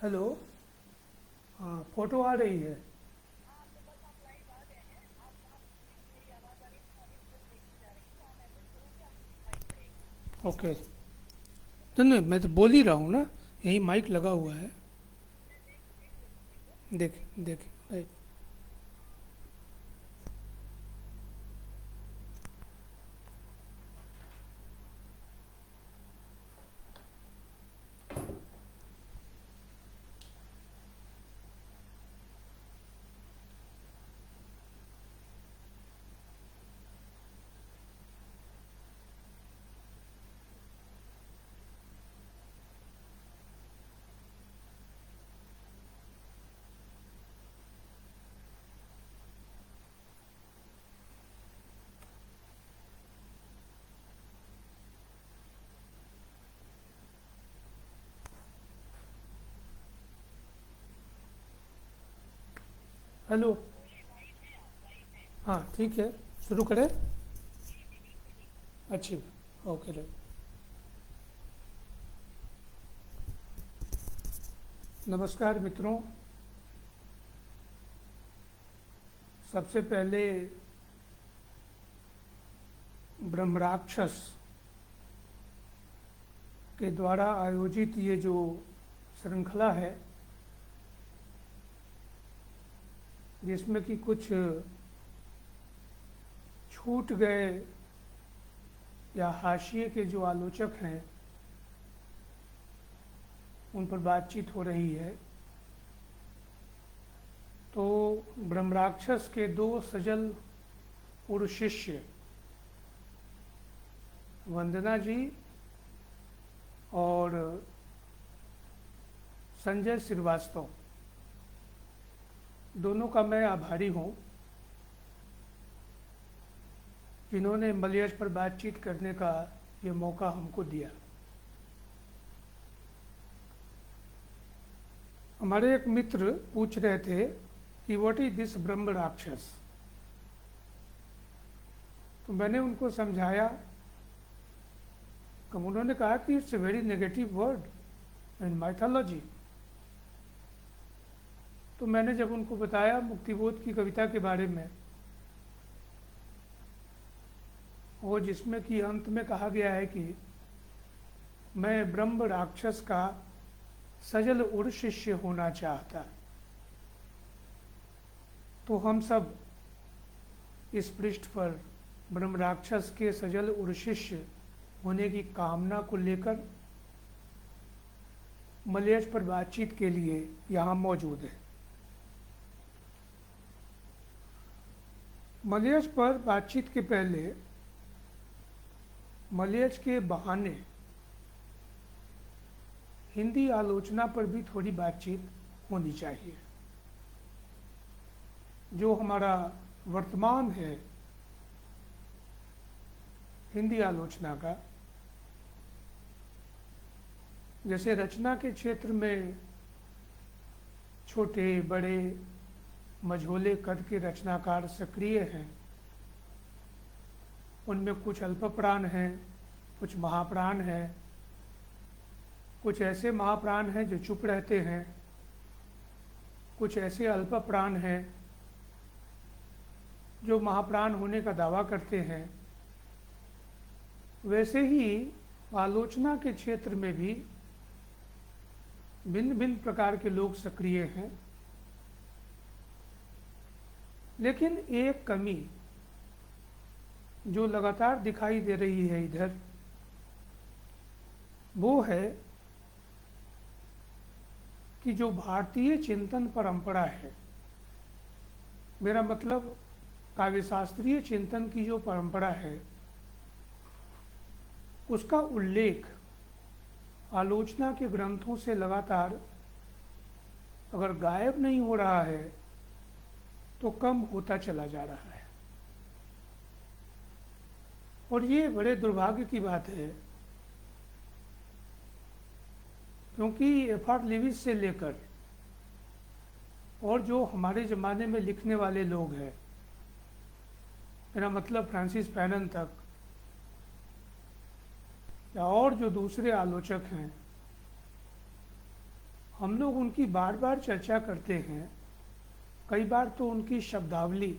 Hello. हाँ, photo आ रही है। ओके। तो नहीं, मैं तो बोल ही रहा हूँ ना, यही माइक लगा हुआ है। देख देख राइट। हेलो। हाँ ठीक है, शुरू करें। अच्छी। Okay right. नमस्कार मित्रों। सबसे पहले ब्रह्मराक्षस के द्वारा आयोजित ये जो श्रृंखला है, जिसमें कि कुछ छूट गए या हाशिए के जो आलोचक हैं, उन पर बातचीत हो रही है। तो ब्रह्मराक्षस के दो सजल पूर्व शिष्य वंदना जी और संजय श्रीवास्तव, दोनों का मैं आभारी हूँ, जिन्होंने मलयज पर बातचीत करने का ये मौका हमको दिया। हमारे एक मित्र पूछ रहे थे कि व्हाट इज दिस ब्रह्म राक्षस। तो मैंने उनको समझाया कि उन्होंने कहा कि it's a very negative word in mythology. तो मैंने जब उनको बताया मुक्तिबोध की कविता के बारे में, वो जिसमें कि अंत में कहा गया है कि मैं ब्रह्म राक्षस का सजल उड़ शिष्य होना चाहता, तो हम सब इस पृष्ठ पर ब्रह्म राक्षस के सजल उड़ शिष्य होने की कामना को लेकर मलयज पर बातचीत के लिए यहाँ मौजूद है। मलयज पर बातचीत के पहले मलयज के बहाने हिंदी आलोचना पर भी थोड़ी बातचीत होनी चाहिए। जो हमारा वर्तमान है हिंदी आलोचना का, जैसे रचना के क्षेत्र में छोटे बड़े मझोले कद के रचनाकार सक्रिय हैं। उनमें कुछ अल्पप्राण हैं, कुछ महाप्राण हैं, कुछ ऐसे महाप्राण हैं जो चुप रहते हैं, कुछ ऐसे अल्पप्राण हैं जो महाप्राण होने का दावा करते हैं। वैसे ही आलोचना के क्षेत्र में भी भिन्न भिन्न प्रकार के लोग सक्रिय हैं। लेकिन एक कमी जो लगातार दिखाई दे रही है इधर, वो है कि जो भारतीय चिंतन परंपरा है, मेरा मतलब काव्यशास्त्रीय चिंतन की जो परंपरा है, उसका उल्लेख आलोचना के ग्रंथों से लगातार अगर गायब नहीं हो रहा है तो कम होता चला जा रहा है। और ये बड़े दुर्भाग्य की बात है, क्योंकि एफ.आर. लिविस से लेकर और जो हमारे ज़माने में लिखने वाले लोग हैं, मेरा मतलब फ्रांसिस फैनन तक, या और जो दूसरे आलोचक हैं, हम लोग उनकी बार बार चर्चा करते हैं, कई बार तो उनकी शब्दावली,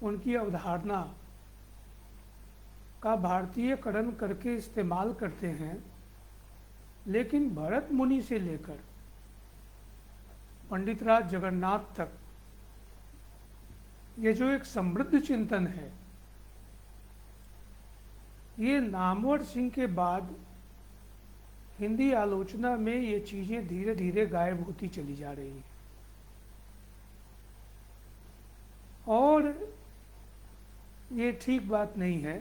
उनकी अवधारणा का भारतीयकरण करके इस्तेमाल करते हैं, लेकिन भरत मुनि से लेकर पंडितराज जगन्नाथ तक ये जो एक समृद्ध चिंतन है, ये नामवर सिंह के बाद हिंदी आलोचना में ये चीज़ें धीरे धीरे गायब होती चली जा रही हैं। और ये ठीक बात नहीं है।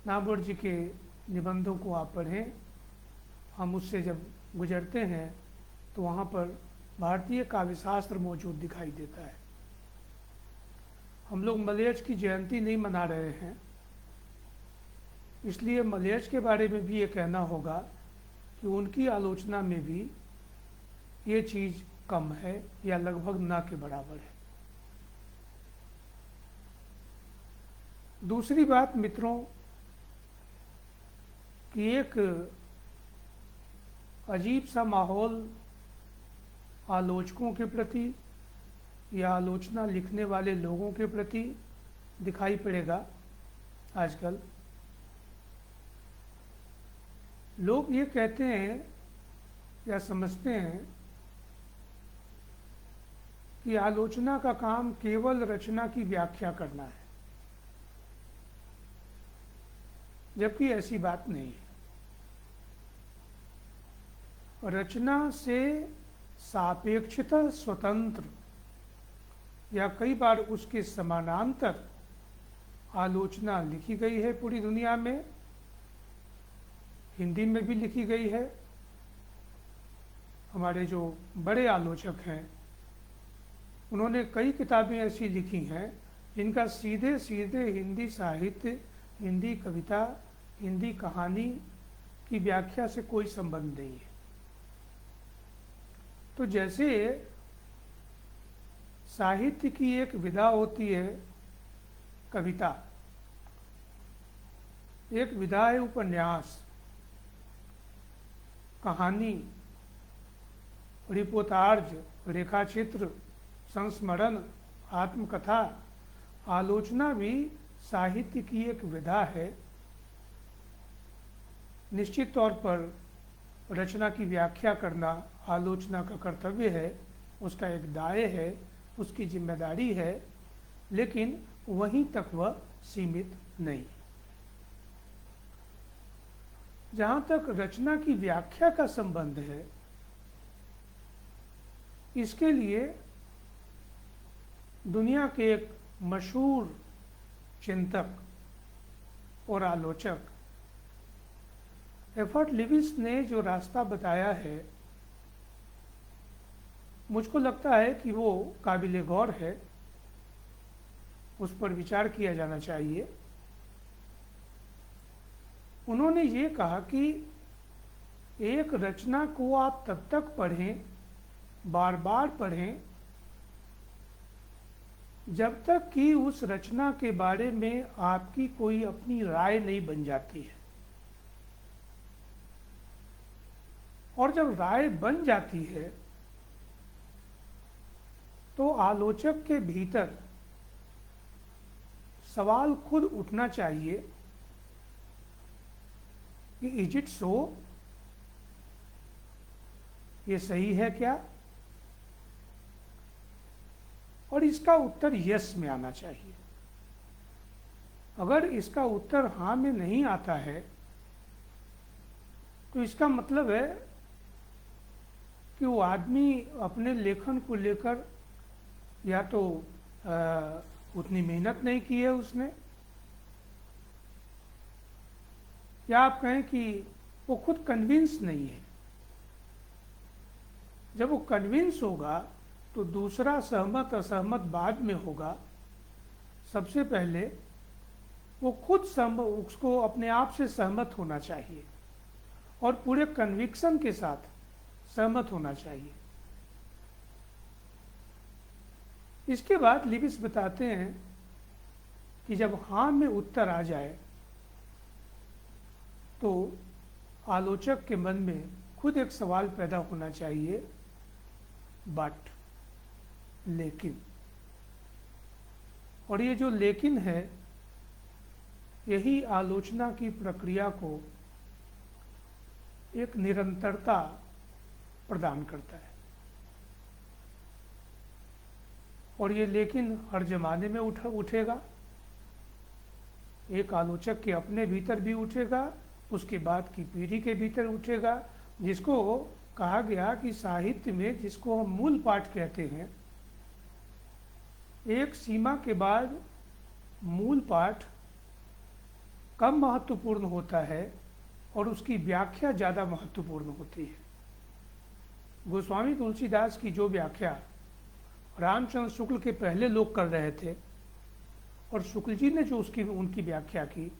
नामवर जी के निबंधों को आप पढ़ें, हम उससे जब गुजरते हैं तो वहाँ पर भारतीय काव्यशास्त्र मौजूद दिखाई देता है। हम लोग मलयज की जयंती नहीं मना रहे हैं, इसलिए मलयज के बारे में भी ये कहना होगा कि उनकी आलोचना में भी ये चीज़ कम है या लगभग ना के बराबर है। दूसरी बात मित्रों, कि एक अजीब सा माहौल आलोचकों के प्रति या आलोचना लिखने वाले लोगों के प्रति दिखाई पड़ेगा आजकल। लोग ये कहते हैं या समझते हैं कि आलोचना का काम केवल रचना की व्याख्या करना है, जबकि ऐसी बात नहीं है। रचना से सापेक्षतः स्वतंत्र या कई बार उसके समानांतर आलोचना लिखी गई है पूरी दुनिया में। हिंदी में भी लिखी गई है। हमारे जो बड़े आलोचक हैं उन्होंने कई किताबें ऐसी लिखी हैं जिनका सीधे सीधे हिंदी साहित्य, हिंदी कविता, हिंदी कहानी की व्याख्या से कोई संबंध नहीं है। तो जैसे साहित्य की एक विधा होती है कविता, एक विधा है उपन्यास, कहानी, रिपोर्टाज, रेखाचित्र, संस्मरण, आत्मकथा, आलोचना भी साहित्य की एक विधा है। निश्चित तौर पर रचना की व्याख्या करना आलोचना का कर्तव्य है, उसका एक दाय है, उसकी जिम्मेदारी है, लेकिन वहीं तक वह सीमित नहीं। जहाँ तक रचना की व्याख्या का संबंध है, इसके लिए दुनिया के एक मशहूर चिंतक और आलोचक एफर्ट लिविस ने जो रास्ता बताया है, मुझको लगता है कि वो काबिले गौर है, उस पर विचार किया जाना चाहिए। उन्होंने ये कहा कि एक रचना को आप तब तक पढ़ें, बार बार पढ़ें, जब तक कि उस रचना के बारे में आपकी कोई अपनी राय नहीं बन जाती है। और जब राय बन जाती है तो आलोचक के भीतर सवाल खुद उठना चाहिए कि इज इट सो, ये सही है क्या? और इसका उत्तर यस में आना चाहिए। अगर इसका उत्तर हाँ में नहीं आता है तो इसका मतलब है कि वो आदमी अपने लेखन को लेकर या तो उतनी मेहनत नहीं की है उसने, या आप कहें कि वो खुद कन्विंस नहीं है। जब वो कन्विंस होगा तो दूसरा सहमत असहमत बाद में होगा। सबसे पहले वो खुद उसको अपने आप से सहमत होना चाहिए और पूरे कन्विक्शन के साथ सहमत होना चाहिए। इसके बाद लिविस बताते हैं कि जब हाँ में उत्तर आ जाए तो आलोचक के मन में खुद एक सवाल पैदा होना चाहिए, बट, लेकिन। और ये जो लेकिन है, यही आलोचना की प्रक्रिया को एक निरंतरता प्रदान करता है। और ये लेकिन हर जमाने में उठेगा। एक आलोचक के अपने भीतर भी उठेगा, उसके बाद की पीढ़ी के भीतर उठेगा, जिसको कहा गया कि साहित्य में जिसको हम मूल पाठ कहते हैं, एक सीमा के बाद मूल पाठ कम महत्वपूर्ण होता है और उसकी व्याख्या ज़्यादा महत्वपूर्ण होती है। गोस्वामी तुलसीदास की जो व्याख्या रामचंद्र शुक्ल के पहले लोग कर रहे थे, और शुक्ल जी ने जो उनकी व्याख्या की,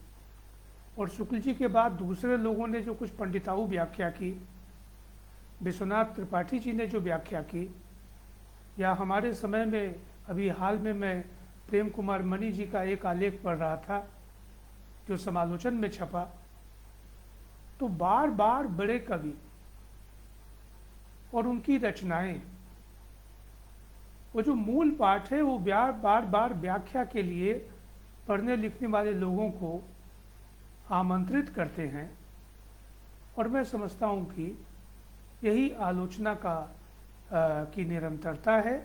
और शुक्ल जी के बाद दूसरे लोगों ने जो कुछ पंडिताऊ व्याख्या की, विश्वनाथ त्रिपाठी जी ने जो व्याख्या की, या हमारे समय में अभी हाल में मैं प्रेम कुमार मणि जी का एक आलेख पढ़ रहा था जो समालोचन में छपा, तो बार बार बड़े कवि और उनकी रचनाएं, वो जो मूल पाठ है वो बार बार व्याख्या के लिए पढ़ने लिखने वाले लोगों को आमंत्रित करते हैं। और मैं समझता हूँ कि यही आलोचना की निरंतरता है।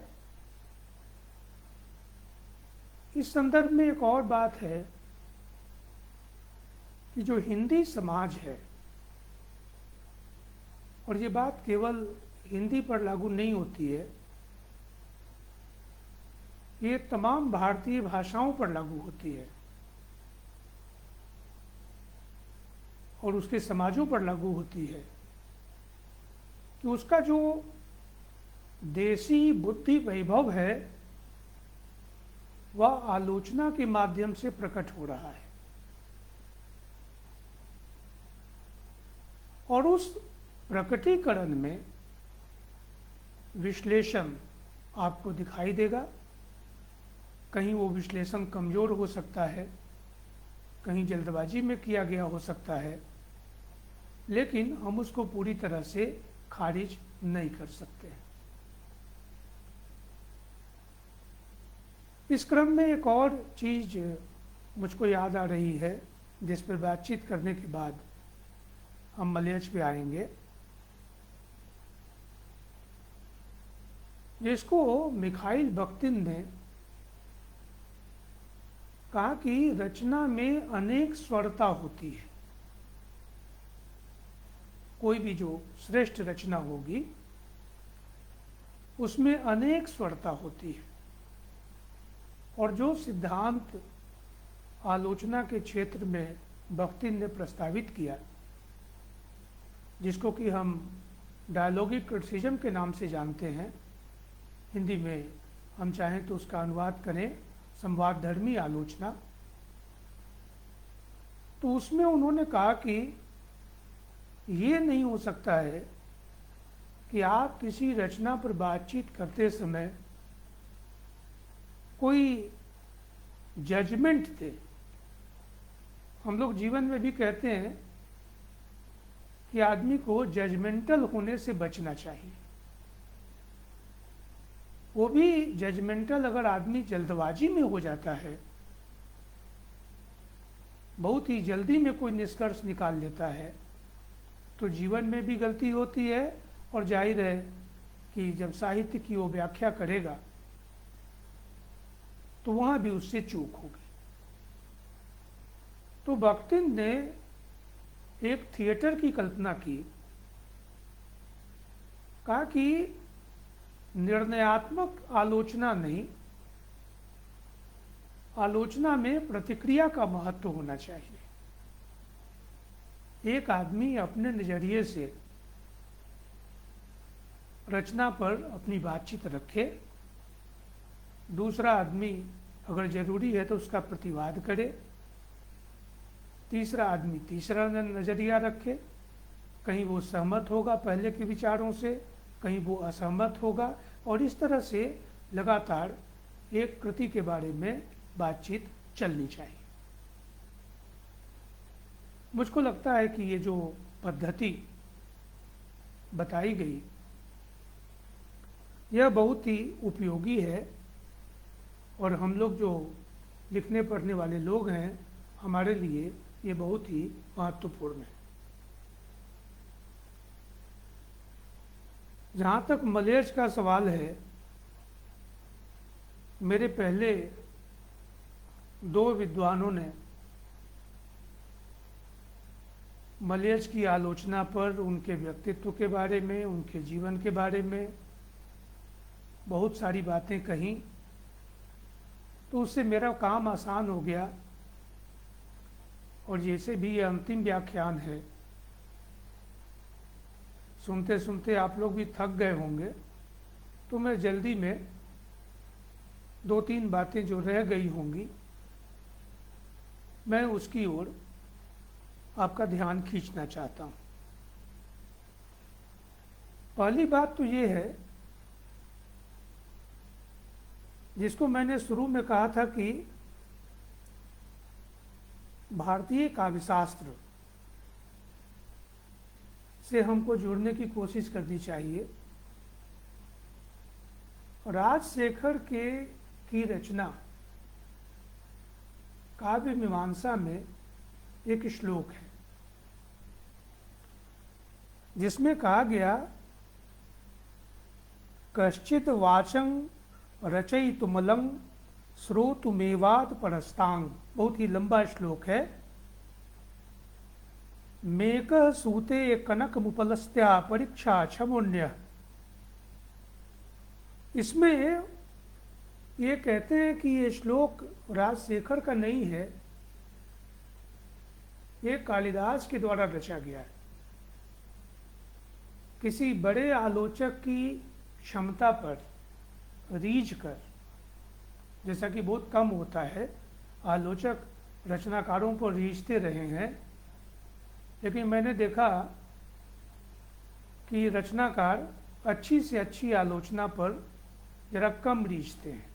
इस संदर्भ में एक और बात है कि जो हिंदी समाज है, और ये बात केवल हिंदी पर लागू नहीं होती है, ये तमाम भारतीय भाषाओं पर लागू होती है और उसके समाजों पर लागू होती है, कि उसका जो देसी बुद्धि वैभव है वह आलोचना के माध्यम से प्रकट हो रहा है। और उस प्रकटीकरण में विश्लेषण आपको दिखाई देगा। कहीं वो विश्लेषण कमजोर हो सकता है, कहीं जल्दबाजी में किया गया हो सकता है, लेकिन हम उसको पूरी तरह से खारिज नहीं कर सकते। इस क्रम में एक और चीज मुझको याद आ रही है, जिस पर बातचीत करने के बाद हम मलयाच पे आएंगे, जिसको मिखाइल बख्तिन ने कहा कि रचना में अनेक स्वरता होती है। कोई भी जो श्रेष्ठ रचना होगी उसमें अनेक स्वरता होती है। और जो सिद्धांत आलोचना के क्षेत्र में बख्तिन ने प्रस्तावित किया, जिसको कि हम डायलॉगिक क्रिटिसिज्म के नाम से जानते हैं, हिंदी में हम चाहें तो उसका अनुवाद करें संवाद धर्मी आलोचना, तो उसमें उन्होंने कहा कि ये नहीं हो सकता है कि आप किसी रचना पर बातचीत करते समय कोई जजमेंट दे। हम लोग जीवन में भी कहते हैं कि आदमी को जजमेंटल होने से बचना चाहिए। वो भी जजमेंटल अगर आदमी जल्दबाजी में हो जाता है, बहुत ही जल्दी में कोई निष्कर्ष निकाल लेता है, तो जीवन में भी गलती होती है। और जाहिर है कि जब साहित्य की वो व्याख्या करेगा तो वहां भी उससे चूक होगी। तो बख्तिन ने एक थिएटर की कल्पना की, कहा कि निर्णयात्मक आलोचना नहीं, आलोचना में प्रतिक्रिया का महत्व होना चाहिए। एक आदमी अपने नजरिए से रचना पर अपनी बातचीत रखे, दूसरा आदमी अगर जरूरी है तो उसका प्रतिवाद करे, तीसरा आदमी तीसरा नजरिया रखे। कहीं वो सहमत होगा पहले के विचारों से, कहीं वो असहमत होगा, और इस तरह से लगातार एक कृति के बारे में बातचीत चलनी चाहिए। मुझको लगता है कि ये जो पद्धति बताई गई, यह बहुत ही उपयोगी है और हम लोग जो लिखने पढ़ने वाले लोग हैं, हमारे लिए ये बहुत ही महत्वपूर्ण है। जहाँ तक मलेच्छ का सवाल है, मेरे पहले दो विद्वानों ने मलेच्छ की आलोचना पर, उनके व्यक्तित्व के बारे में, उनके जीवन के बारे में बहुत सारी बातें कहीं, तो उससे मेरा काम आसान हो गया। और जैसे भी ये अंतिम व्याख्यान है, सुनते सुनते आप लोग भी थक गए होंगे, तो मैं जल्दी में दो तीन बातें जो रह गई होंगी, मैं उसकी ओर आपका ध्यान खींचना चाहता हूँ। पहली बात तो ये है, जिसको मैंने शुरू में कहा था कि भारतीय काव्यशास्त्र से हमको जुड़ने की कोशिश करनी चाहिए। राजशेखर की रचना काव्य मीमांसा में एक श्लोक है, जिसमें कहा गया, कश्चित वाचं रचयितुमलं श्रोतुमेवाद परस्तांग। बहुत ही लंबा श्लोक है। मेकः सूते कनक मुपलस्त्या परीक्षा क्षमुण्य। इसमें ये कहते हैं कि ये श्लोक राजशेखर का नहीं है, ये कालिदास के द्वारा रचा गया है। किसी बड़े आलोचक की क्षमता पर रीझ कर, जैसा कि बहुत कम होता है, आलोचक रचनाकारों पर रीझते रहे हैं, लेकिन मैंने देखा कि रचनाकार अच्छी से अच्छी आलोचना पर जरा कम रीझते हैं।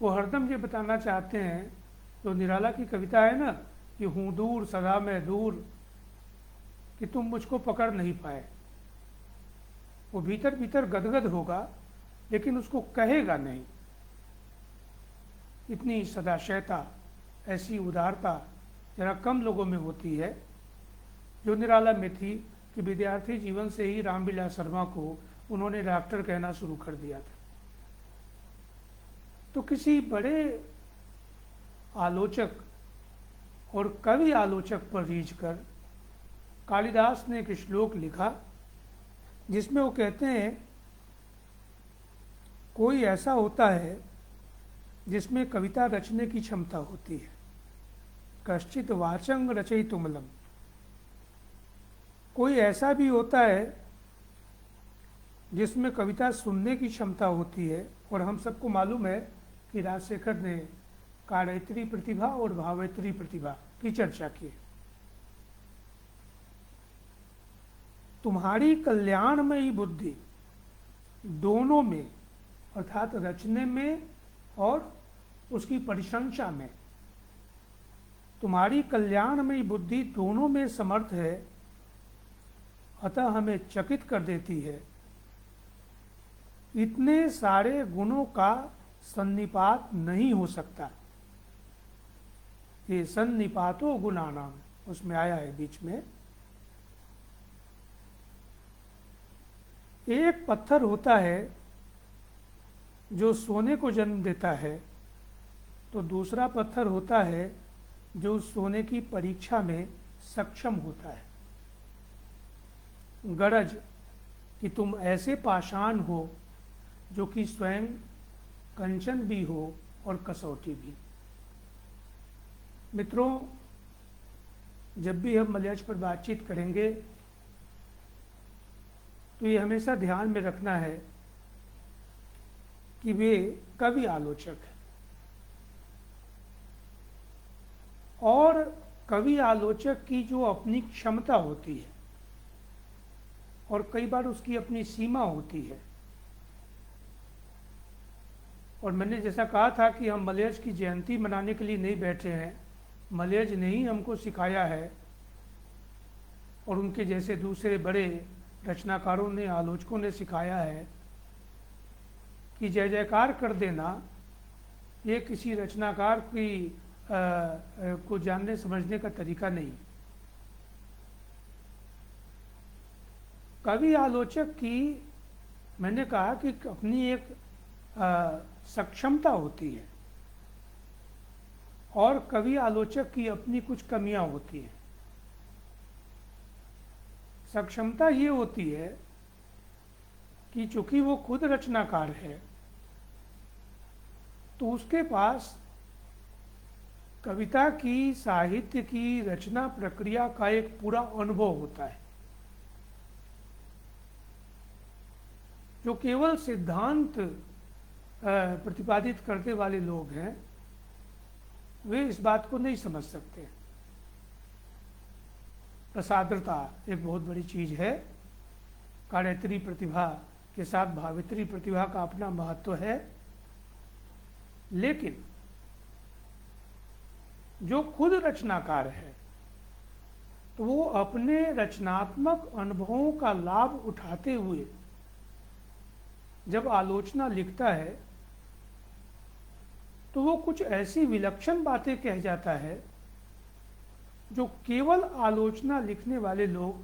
वो हरदम ये बताना चाहते हैं, जो निराला की कविता है ना, कि हूँ दूर सदा मैं दूर, कि तुम मुझको पकड़ नहीं पाए। वो भीतर भीतर गदगद होगा, लेकिन उसको कहेगा नहीं। इतनी सदाशयता, ऐसी उदारता जरा कम लोगों में होती है, जो निराला में थी कि विद्यार्थी जीवन से ही रामविलास शर्मा को उन्होंने डॉक्टर कहना शुरू कर दिया था। तो किसी बड़े आलोचक और कवि आलोचक पर रीझ कर कालिदास ने एक श्लोक लिखा, जिसमें वो कहते हैं, कोई ऐसा होता है जिसमें कविता रचने की क्षमता होती है। कश्चित वाचं रचयितुमलं। कोई ऐसा भी होता है जिसमें कविता सुनने की क्षमता होती है। और हम सबको मालूम है कि राजशेखर ने कार्यत्री प्रतिभा और भावेत्री प्रतिभा की चर्चा की। तुम्हारी कल्याणमयी बुद्धि दोनों में, अर्थात रचने में और उसकी परिशंसा में, तुम्हारी कल्याणमयी बुद्धि दोनों में समर्थ है, अतः हमें चकित कर देती है। इतने सारे गुणों का सन्निपात नहीं हो सकता। ये सन्निपातो गुणानाम उसमें आया है बीच में। एक पत्थर होता है जो सोने को जन्म देता है, तो दूसरा पत्थर होता है जो सोने की परीक्षा में सक्षम होता है। गरज कि तुम ऐसे पाषाण हो जो कि स्वयं कंचन भी हो और कसौटी भी। मित्रों, जब भी हम मलेच्छ पर बातचीत करेंगे तो ये हमेशा ध्यान में रखना है कि वे कवि आलोचक हैं, और कवि आलोचक की जो अपनी क्षमता होती है और कई बार उसकी अपनी सीमा होती है। और मैंने जैसा कहा था कि हम मलेच्छ की जयंती मनाने के लिए नहीं बैठे हैं, मलेच्छ ने ही हमको सिखाया है और उनके जैसे दूसरे बड़े रचनाकारों ने, आलोचकों ने सिखाया है कि जय जयकार कर देना ये किसी रचनाकार की को जानने समझने का तरीका नहीं। कवि आलोचक की, मैंने कहा कि अपनी एक सक्षमता होती है और कवि आलोचक की अपनी कुछ कमियां होती हैं। सक्षमता ये होती है कि चूंकि वो खुद रचनाकार है तो उसके पास कविता की, साहित्य की रचना प्रक्रिया का एक पूरा अनुभव होता है। जो केवल सिद्धांत प्रतिपादित करने वाले लोग हैं वे इस बात को नहीं समझ सकते। प्रसादरता एक बहुत बड़ी चीज है। कार्यत्री प्रतिभा के साथ भावित्री प्रतिभा का अपना महत्व है, लेकिन जो खुद रचनाकार है तो वो अपने रचनात्मक अनुभवों का लाभ उठाते हुए जब आलोचना लिखता है तो वो कुछ ऐसी विलक्षण बातें कह जाता है जो केवल आलोचना लिखने वाले लोग,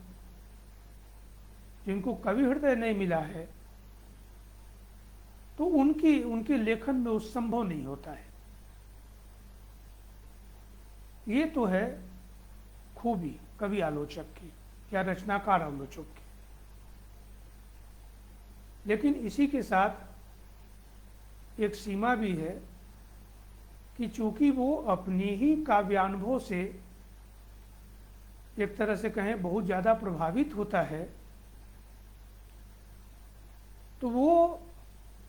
जिनको कवि हृदय नहीं मिला है, तो उनके लेखन में वो संभव नहीं होता है। ये तो है खूबी कवि आलोचक की या रचनाकार आलोचक की। लेकिन इसी के साथ एक सीमा भी है कि चूंकि वो अपनी ही काव्यानुभव से एक तरह से कहें बहुत ज़्यादा प्रभावित होता है, तो वो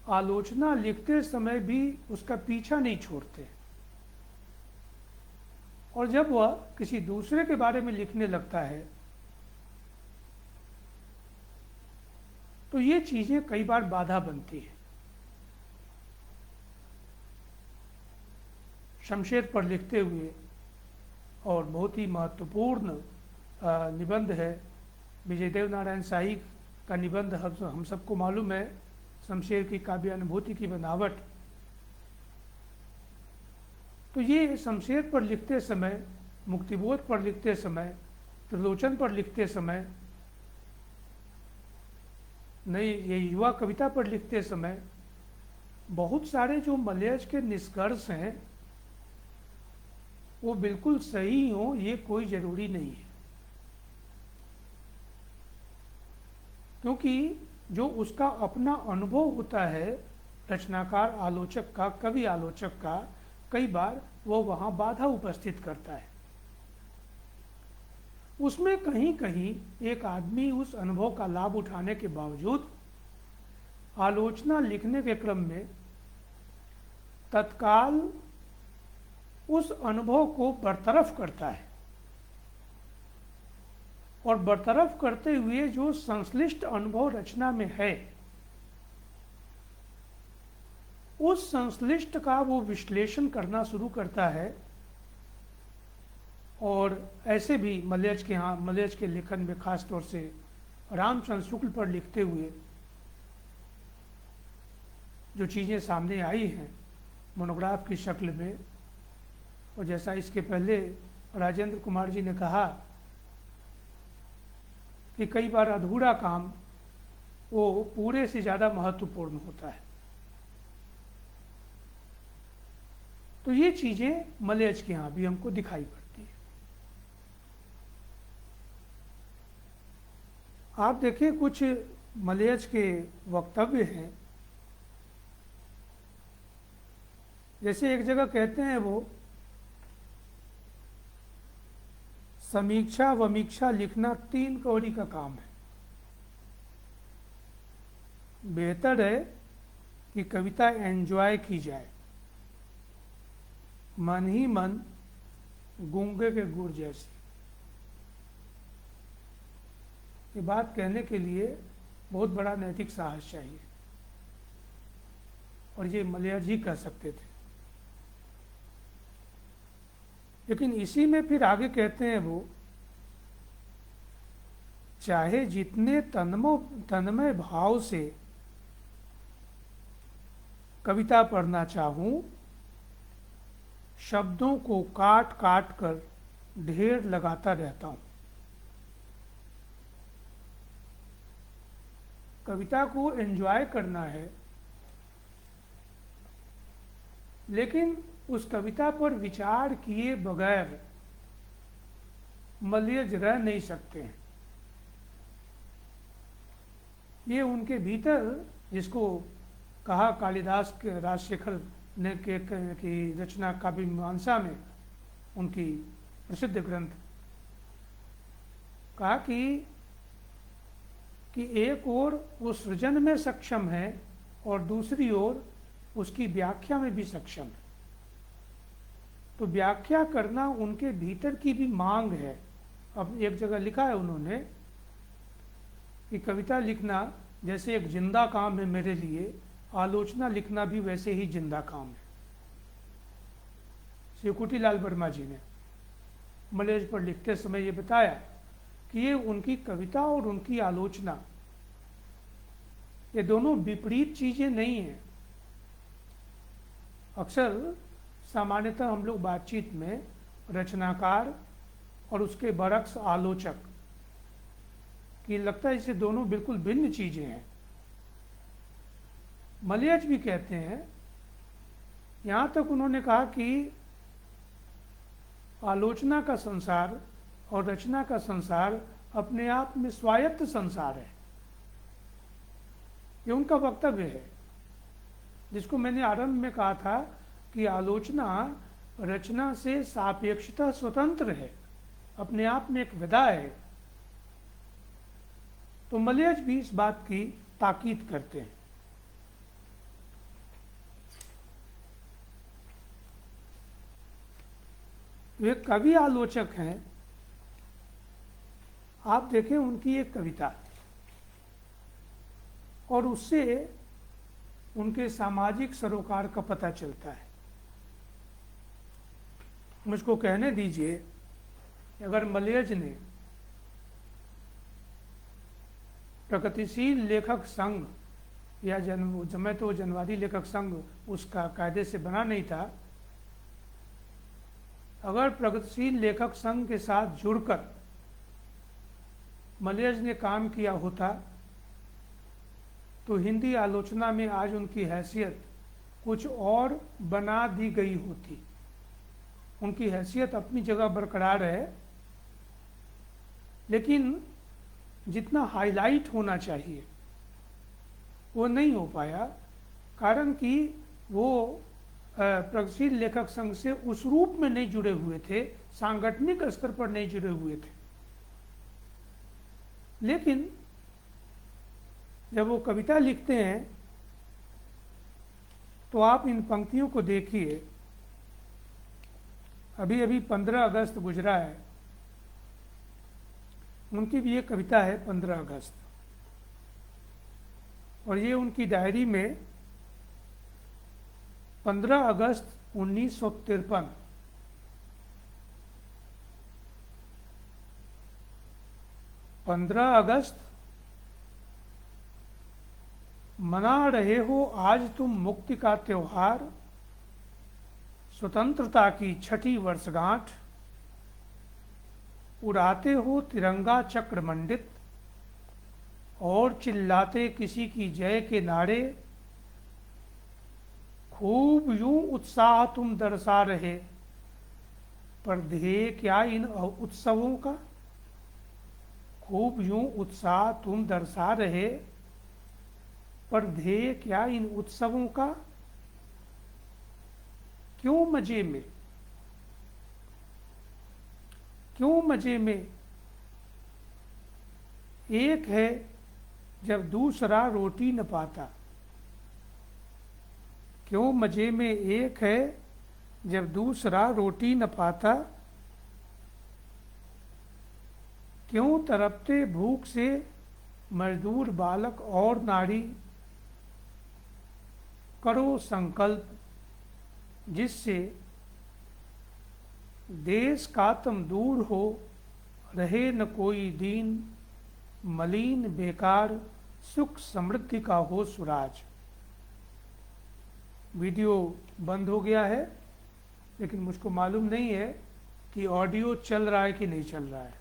आलोचना लिखते समय भी उसका पीछा नहीं छोड़ते और जब वह किसी दूसरे के बारे में लिखने लगता है तो ये चीज़ें कई बार बाधा बनती हैं। शमशेर पर लिखते हुए, और बहुत ही महत्वपूर्ण निबंध है विजयदेव नारायण शाही का निबंध, हम सबको मालूम है शमशेर की काव्यानुभूति की बनावट। तो ये शमशेर पर लिखते समय, मुक्तिबोध पर लिखते समय, त्रिलोचन पर लिखते समय, नई ये युवा कविता पर लिखते समय बहुत सारे जो मलयज के निष्कर्ष हैं वो बिल्कुल सही हो ये कोई जरूरी नहीं है, क्योंकि जो उसका अपना अनुभव होता है रचनाकार आलोचक का, कवि आलोचक का, कई बार वो वहाँ बाधा उपस्थित करता है। उसमें कहीं कहीं एक आदमी उस अनुभव का लाभ उठाने के बावजूद आलोचना लिखने के क्रम में तत्काल उस अनुभव को बरतरफ करता है और बरतरफ करते हुए जो संश्लिष्ट अनुभव रचना में है उस संश्लिष्ट का वो विश्लेषण करना शुरू करता है। और ऐसे भी मलयज के लेखन में खास तौर से रामचंद्र शुक्ल पर लिखते हुए जो चीज़ें सामने आई हैं मोनोग्राफ की शक्ल में, और जैसा इसके पहले राजेंद्र कुमार जी ने कहा कि कई बार अधूरा काम वो पूरे से ज़्यादा महत्वपूर्ण होता है। तो ये चीज़ें मलयज के यहाँ भी हमको दिखाई पड़ती है। आप देखिए कुछ मलयज के वक्तव्य हैं, जैसे एक जगह कहते हैं वो, समीक्षा वमीक्षा लिखना 3 कौड़ी का काम है। बेहतर है कि कविता एंजॉय की जाए, मन ही मन गूंगे के गुड़ जैसी। ये बात कहने के लिए बहुत बड़ा नैतिक साहस चाहिए और ये मलयज ही कह सकते थे। लेकिन इसी में फिर आगे कहते हैं वो चाहे जितने तन्मय भाव से कविता पढ़ना चाहूं, शब्दों को काट काट कर ढेर लगाता रहता हूं। कविता को एंजॉय करना है, लेकिन उस कविता पर विचार किए बगैर मलयज रह नहीं सकते हैं। ये उनके भीतर, जिसको कहा कालिदास के राजशेखर ने की रचना काव्य मीमांसा में, उनकी प्रसिद्ध ग्रंथ, कहा कि एक ओर वो सृजन में सक्षम है और दूसरी ओर उसकी व्याख्या में भी सक्षम है। तो व्याख्या करना उनके भीतर की भी मांग है। अब एक जगह लिखा है उन्होंने कि कविता लिखना जैसे एक जिंदा काम है मेरे लिए, आलोचना लिखना भी वैसे ही जिंदा काम है। श्री कुटीलाल वर्मा जी ने मलयज पर लिखते समय ये बताया कि ये उनकी कविता और उनकी आलोचना, ये दोनों विपरीत चीजें नहीं हैं। अक्सर सामान्यतः हम लोग बातचीत में रचनाकार और उसके बरक्स आलोचक कि लगता है इसे दोनों बिल्कुल भिन्न चीजें हैं। मलयज भी कहते हैं, यहां तक उन्होंने कहा कि आलोचना का संसार और रचना का संसार अपने आप में स्वायत्त संसार है। ये उनका वक्तव्य है, जिसको मैंने आरंभ में कहा था कि आलोचना रचना से सापेक्षता स्वतंत्र है, अपने आप में एक विधा है। तो मलयज भी इस बात की ताकीद करते हैं। वे कवि आलोचक हैं। आप देखें उनकी एक कविता और उससे उनके सामाजिक सरोकार का पता चलता है। मुझको कहने दीजिए, अगर मलयज ने प्रगतिशील लेखक संघ या समय तो जनवादी लेखक संघ उसका कायदे से बना नहीं था, अगर प्रगतिशील लेखक संघ के साथ जुड़कर मलयज ने काम किया होता तो हिंदी आलोचना में आज उनकी हैसियत कुछ और बना दी गई होती। उनकी हैसियत अपनी जगह बरकरार है, लेकिन जितना हाईलाइट होना चाहिए वो नहीं हो पाया, कारण कि वो प्रगतिशील लेखक संघ से उस रूप में नहीं जुड़े हुए थे, सांगठनिक स्तर पर नहीं जुड़े हुए थे। लेकिन जब वो कविता लिखते हैं तो आप इन पंक्तियों को देखिए। अभी अभी 15 अगस्त गुजरा है, उनकी भी एक कविता है 15 अगस्त, और ये उनकी डायरी में 15 अगस्त 1953, 15 अगस्त मना रहे हो आज तुम मुक्ति का त्योहार, स्वतंत्रता की छठी वर्षगांठ, उड़ाते हो तिरंगा चक्र मंडित और चिल्लाते किसी की जय के नारे, खूब यूं उत्साह तुम दर्शा रहे, पर ध्येय क्या इन उत्सवों का, खूब यूं उत्साह तुम दर्शा रहे, पर ध्येय क्या इन उत्सवों का, क्यों मजे में, क्यों मजे में एक है जब दूसरा रोटी न पाता, क्यों मजे में एक है जब दूसरा रोटी न पाता, क्यों तड़पते भूख से मजदूर बालक और नारी, करो संकल्प जिससे देश का तुम दूर हो, रहे न कोई दीन, मलिन बेकार सुख समृद्धि का हो सुराज। वीडियो बंद हो गया है, लेकिन मुझको मालूम नहीं है कि ऑडियो चल रहा है कि नहीं चल रहा है।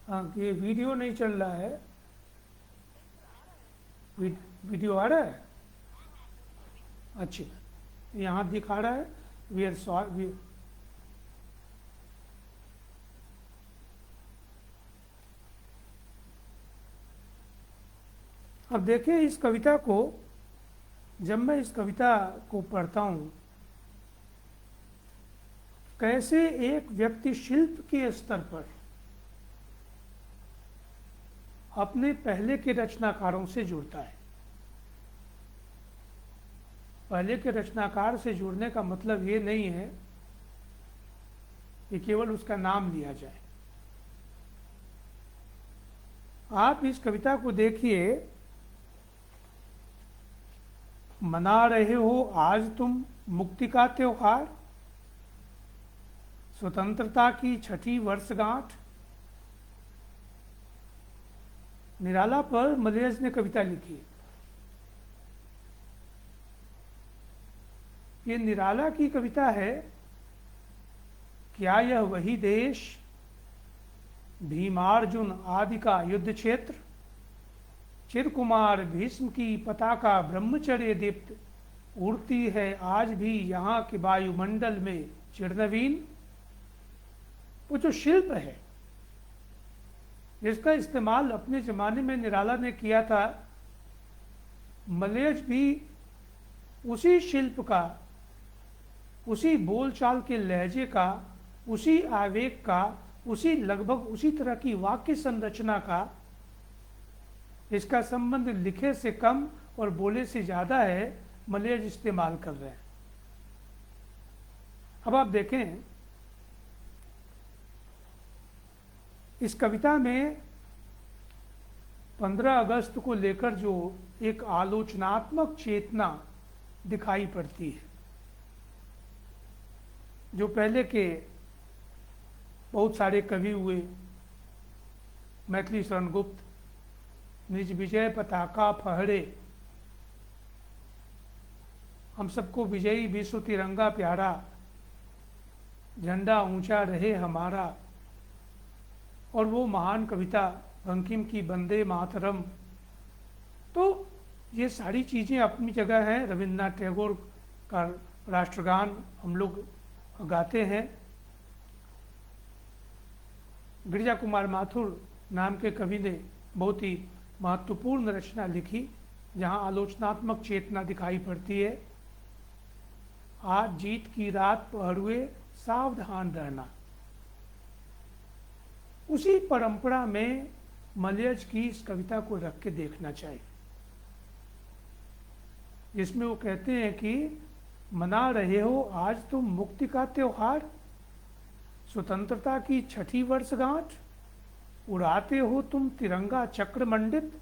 हाँ, ये वीडियो नहीं चल रहा है। वीडियो आ रहा है? अच्छा, यहाँ दिखा रहा है वी आर सॉरी। अब देखिए इस कविता को, जब मैं इस कविता को पढ़ता हूँ, कैसे एक व्यक्ति शिल्प के स्तर पर अपने पहले के रचनाकारों से जुड़ता है। पहले के रचनाकार से जुड़ने का मतलब ये नहीं है कि केवल उसका नाम लिया जाए। आप इस कविता को देखिए, मना रहे हो आज तुम मुक्ति का त्योहार, स्वतंत्रता की छठी वर्षगांठ। निराला पर मलयज ने कविता लिखी। ये निराला की कविता है। क्या यह वही देश, भीमार्जुन आदि का युद्ध क्षेत्र, चिरकुमार भीष्म की पताका ब्रह्मचर्य दीप्त उड़ती है आज भी यहाँ के वायुमंडल में चिरनवीन। वो जो शिल्प है जिसका इस्तेमाल अपने ज़माने में निराला ने किया था, मलयज भी उसी शिल्प का, उसी बोलचाल के लहजे का, उसी आवेग का, उसी लगभग उसी तरह की वाक्य संरचना का, इसका संबंध लिखे से कम और बोले से ज़्यादा है, मलयज इस्तेमाल कर रहे हैं। अब आप देखें इस कविता में 15 अगस्त को लेकर जो एक आलोचनात्मक चेतना दिखाई पड़ती है, जो पहले के बहुत सारे कवि हुए, मैथिली शरण गुप्त, निज विजय पताका फहरे, हम सबको विजयी विश्व तिरंगा प्यारा, झंडा ऊंचा रहे हमारा, और वो महान कविता बंकिम की वंदे मातरम। तो ये सारी चीज़ें अपनी जगह हैं। रविन्द्रनाथ टैगोर का राष्ट्रगान हम लोग गाते हैं। गिरिजा कुमार माथुर नाम के कवि ने बहुत ही महत्वपूर्ण रचना लिखी, जहाँ आलोचनात्मक चेतना दिखाई पड़ती है। आज जीत की रात पहरुए सावधान रहना। उसी परंपरा में मलयज की इस कविता को रख के देखना चाहिए, जिसमें वो कहते हैं कि मना रहे हो आज तुम मुक्ति का त्योहार, स्वतंत्रता की छठी वर्षगांठ, उड़ाते हो तुम तिरंगा चक्र मंडित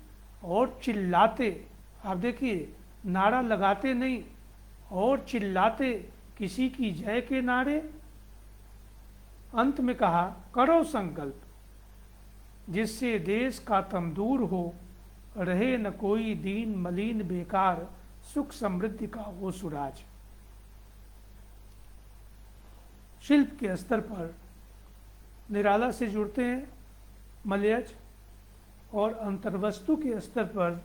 और चिल्लाते, आप देखिए नारा लगाते नहीं और चिल्लाते किसी की जय के नारे। अंत में कहा करो संकल्प जिससे देश का तम दूर हो, रहे न कोई दीन मलिन बेकार, सुख समृद्धि का हो सुराज। शिल्प के स्तर पर निराला से जुड़ते हैं मलयज, और अंतर्वस्तु के स्तर पर,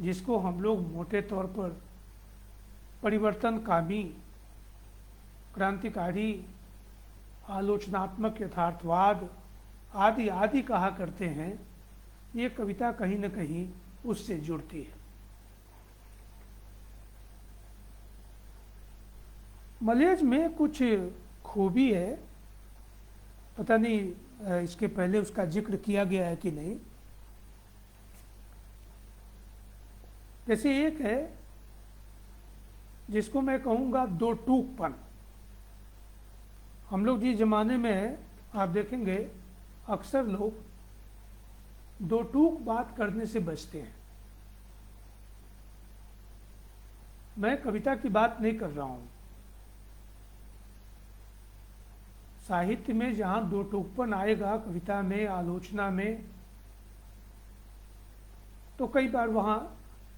जिसको हम लोग मोटे तौर पर परिवर्तनकामी, क्रांतिकारी, आलोचनात्मक यथार्थवाद आदि आदि कहा करते हैं, ये कविता कहीं न कहीं उससे जुड़ती है। मलयज में कुछ खूबी है, पता नहीं इसके पहले उसका जिक्र किया गया है कि नहीं। जैसे एक है जिसको मैं कहूँगा दो टूकपन। हम लोग जिस जमाने में हैं, आप देखेंगे अक्सर लोग दो टूक बात करने से बचते हैं। मैं कविता की बात नहीं कर रहा हूं। साहित्य में जहां दो टूकपन आएगा, कविता में, आलोचना में, तो कई बार वहां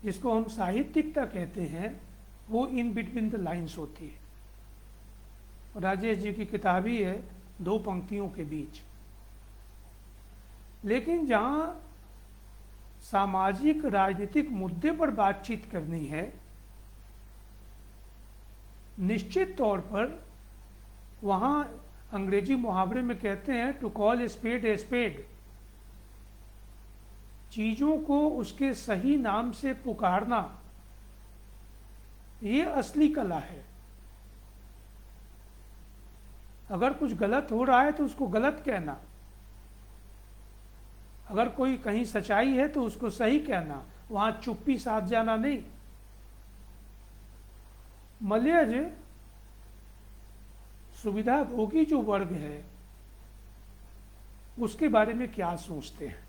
जिसको हम साहित्यिकता कहते हैं वो इन बिटवीन द लाइंस होती है। राजेश जी की किताब ही है दो पंक्तियों के बीच। लेकिन जहां सामाजिक राजनीतिक मुद्दे पर बातचीत करनी है, निश्चित तौर पर वहां अंग्रेजी मुहावरे में कहते हैं टू कॉल ए स्पेड। चीजों को उसके सही नाम से पुकारना, ये असली कला है। अगर कुछ गलत हो रहा है तो उसको गलत कहना, अगर कोई कहीं सच्चाई है तो उसको सही कहना, वहां चुप्पी साध जाना नहीं। मलयज सुविधा भोगी जो वर्ग है उसके बारे में क्या सोचते हैं?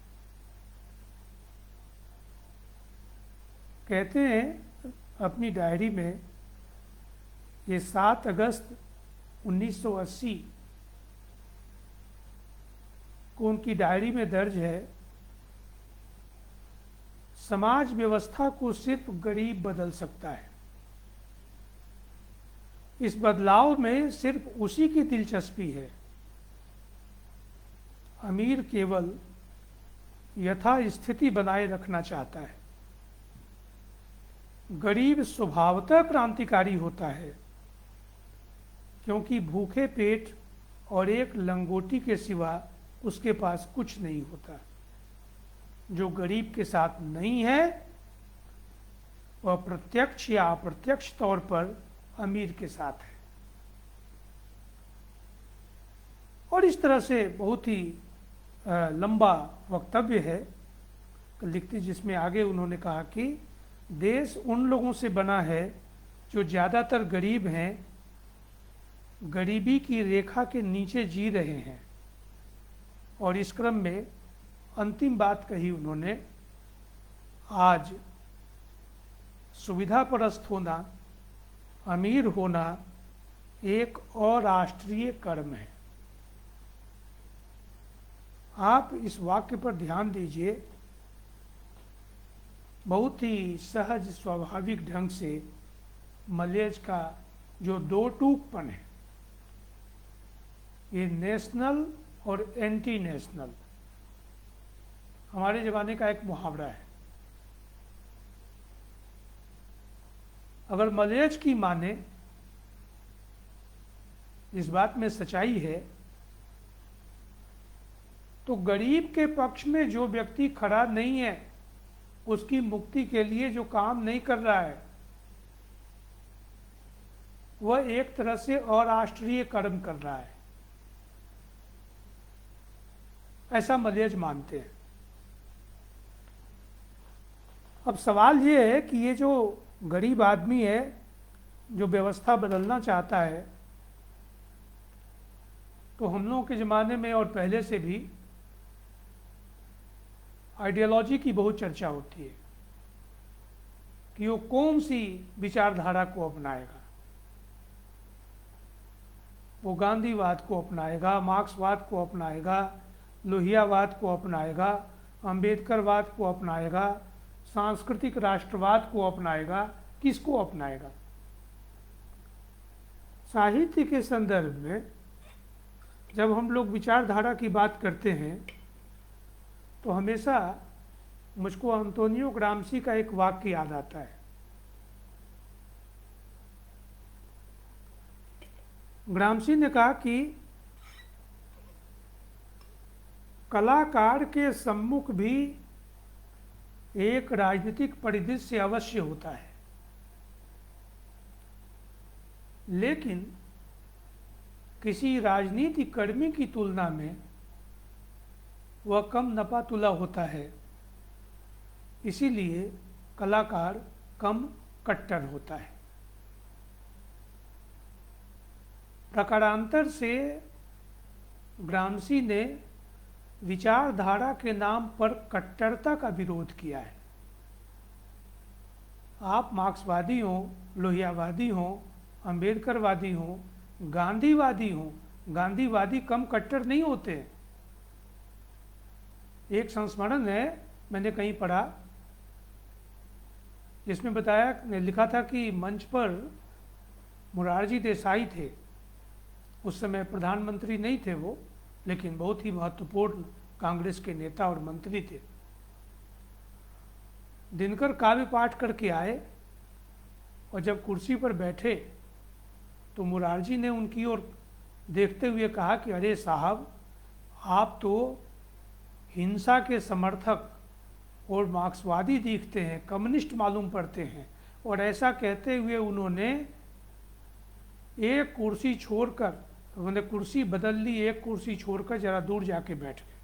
कहते हैं अपनी डायरी में, ये 7 अगस्त 1980 को उनकी डायरी में दर्ज है, समाज व्यवस्था को सिर्फ गरीब बदल सकता है। इस बदलाव में सिर्फ उसी की दिलचस्पी है। अमीर केवल यथास्थिति बनाए रखना चाहता है। गरीब स्वभावतः क्रांतिकारी होता है, क्योंकि भूखे पेट और एक लंगोटी के सिवा उसके पास कुछ नहीं होता। जो गरीब के साथ नहीं है वह प्रत्यक्ष या अप्रत्यक्ष तौर पर अमीर के साथ है। और इस तरह से बहुत ही लंबा वक्तव्य है लिखते, जिसमें आगे उन्होंने कहा कि देश उन लोगों से बना है जो ज़्यादातर गरीब हैं, गरीबी की रेखा के नीचे जी रहे हैं। और इस क्रम में अंतिम बात कही उन्होंने, आज सुविधापरस्त होना, अमीर होना एक अराष्ट्रीय कर्म है। आप इस वाक्य पर ध्यान दीजिए। बहुत ही सहज स्वाभाविक ढंग से मलयज का जो दो टूकपन है, ये नेशनल और एंटी नेशनल, हमारे ज़माने का एक मुहावरा है। अगर मलयज की माने, इस बात में सच्चाई है, तो गरीब के पक्ष में जो व्यक्ति खड़ा नहीं है, उसकी मुक्ति के लिए जो काम नहीं कर रहा है, वह एक तरह से अराष्ट्रीय कर्म कर रहा है, ऐसा मलयज मानते हैं। अब सवाल ये है कि ये जो गरीब आदमी है जो व्यवस्था बदलना चाहता है, तो हम लोगों के ज़माने में और पहले से भी आइडियोलॉजी की बहुत चर्चा होती है कि वो कौन सी विचारधारा को अपनाएगा। वो गांधीवाद को अपनाएगा, मार्क्सवाद को अपनाएगा, लोहियावाद को अपनाएगा, अंबेडकरवाद को अपनाएगा, सांस्कृतिक राष्ट्रवाद को अपनाएगा, किसको अपनाएगा? साहित्य के संदर्भ में जब हम लोग विचारधारा की बात करते हैं तो हमेशा मुझको अंतोनियो ग्राम्शी का एक वाक्य याद आता है। ग्राम्शी ने कहा कि कलाकार के सम्मुख भी एक राजनीतिक परिदृश्य अवश्य होता है, लेकिन किसी राजनीतिक कर्मी की तुलना में वह कम नपा तुला होता है। इसीलिए कलाकार कम कट्टर होता है। प्रकारांतर से ग्राम्शी ने विचारधारा के नाम पर कट्टरता का विरोध किया है। आप मार्क्सवादी हो, लोहियावादी हो, अंबेडकरवादी हो, गांधीवादी हो, गांधीवादी कम कट्टर नहीं होते। एक संस्मरण है, मैंने कहीं पढ़ा, जिसमें बताया, लिखा था कि मंच पर मोरारजी देसाई थे। उस समय प्रधानमंत्री नहीं थे वो, लेकिन बहुत ही महत्वपूर्ण कांग्रेस के नेता और मंत्री थे। दिनकर काव्य पाठ करके आए और जब कुर्सी पर बैठे तो मोरारजी ने उनकी ओर देखते हुए कहा कि अरे साहब, आप तो हिंसा के समर्थक और मार्क्सवादी दिखते हैं, कम्युनिस्ट मालूम पड़ते हैं। और ऐसा कहते हुए उन्होंने एक कुर्सी छोड़कर, उन्होंने कुर्सी बदल ली, एक कुर्सी छोड़कर जरा दूर जाके बैठ गए।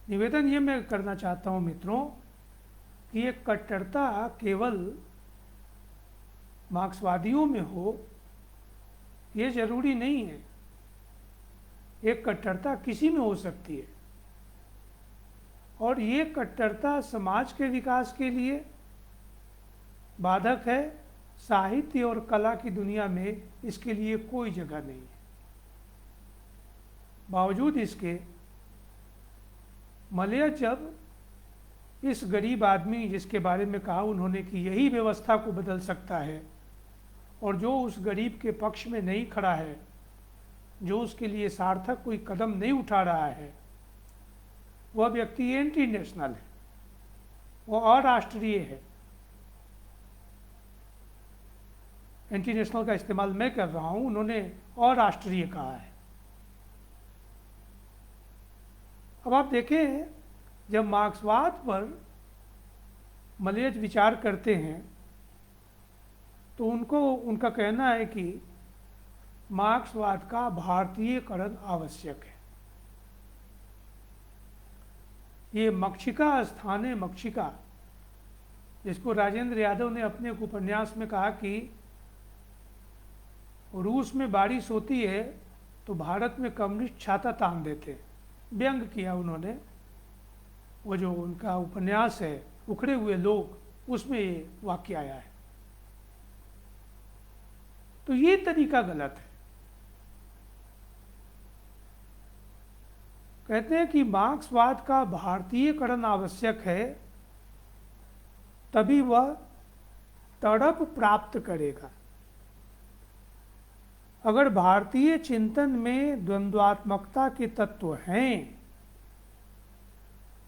निवेदन ये मैं करना चाहता हूँ मित्रों कि ये कट्टरता केवल मार्क्सवादियों में हो ये जरूरी नहीं है। एक कट्टरता किसी में हो सकती है, और ये कट्टरता समाज के विकास के लिए बाधक है। साहित्य और कला की दुनिया में इसके लिए कोई जगह नहीं है। बावजूद इसके मलय जब इस गरीब आदमी जिसके बारे में कहा उन्होंने कि यही व्यवस्था को बदल सकता है, और जो उस गरीब के पक्ष में नहीं खड़ा है, जो उसके लिए सार्थक कोई कदम नहीं उठा रहा है, वह व्यक्ति एंटी नेशनल है, वह अराष्ट्रीय है। एंटी नेशनल का इस्तेमाल मैं कर रहा हूं, उन्होंने अराष्ट्रीय कहा है। अब आप देखें, जब मार्क्सवाद पर मलयज विचार करते हैं तो उनका कहना है कि मार्क्सवाद का भारतीयकरण आवश्यक है। ये मक्षिका स्थान है, मक्षिका, जिसको राजेंद्र यादव ने अपने एक उपन्यास में कहा कि रूस में बारिश होती है तो भारत में कम्युनिस्ट छाता तान देते हैं। व्यंग किया उन्होंने। वो जो उनका उपन्यास है उखड़े हुए लोग, उसमें ये वाक्य आया है। तो ये तरीका गलत है। कहते हैं कि मार्क्सवाद का भारतीयकरण आवश्यक है, तभी वह तड़प प्राप्त करेगा। अगर भारतीय चिंतन में द्वंद्वात्मकता के तत्व हैं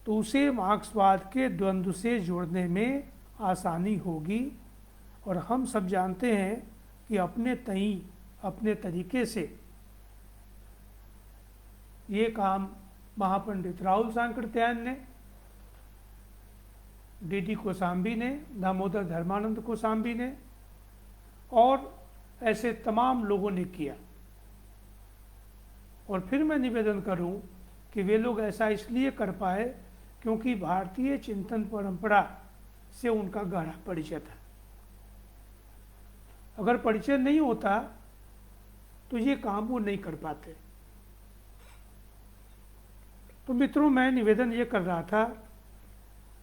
तो उसे मार्क्सवाद के द्वंद्व से जोड़ने में आसानी होगी। और हम सब जानते हैं कि अपने तई, अपने तरीके से ये काम महापंडित राहुल सांकृत्यायन ने, डी कोसाम्बी ने, दामोदर धर्मानंद कोसाम्बी ने और ऐसे तमाम लोगों ने किया। और फिर मैं निवेदन करूं कि वे लोग ऐसा इसलिए कर पाए क्योंकि भारतीय चिंतन परंपरा से उनका गहरा परिचय था। अगर परिचय नहीं होता तो ये काम वो नहीं कर पाते। तो मित्रों, मैं निवेदन ये कर रहा था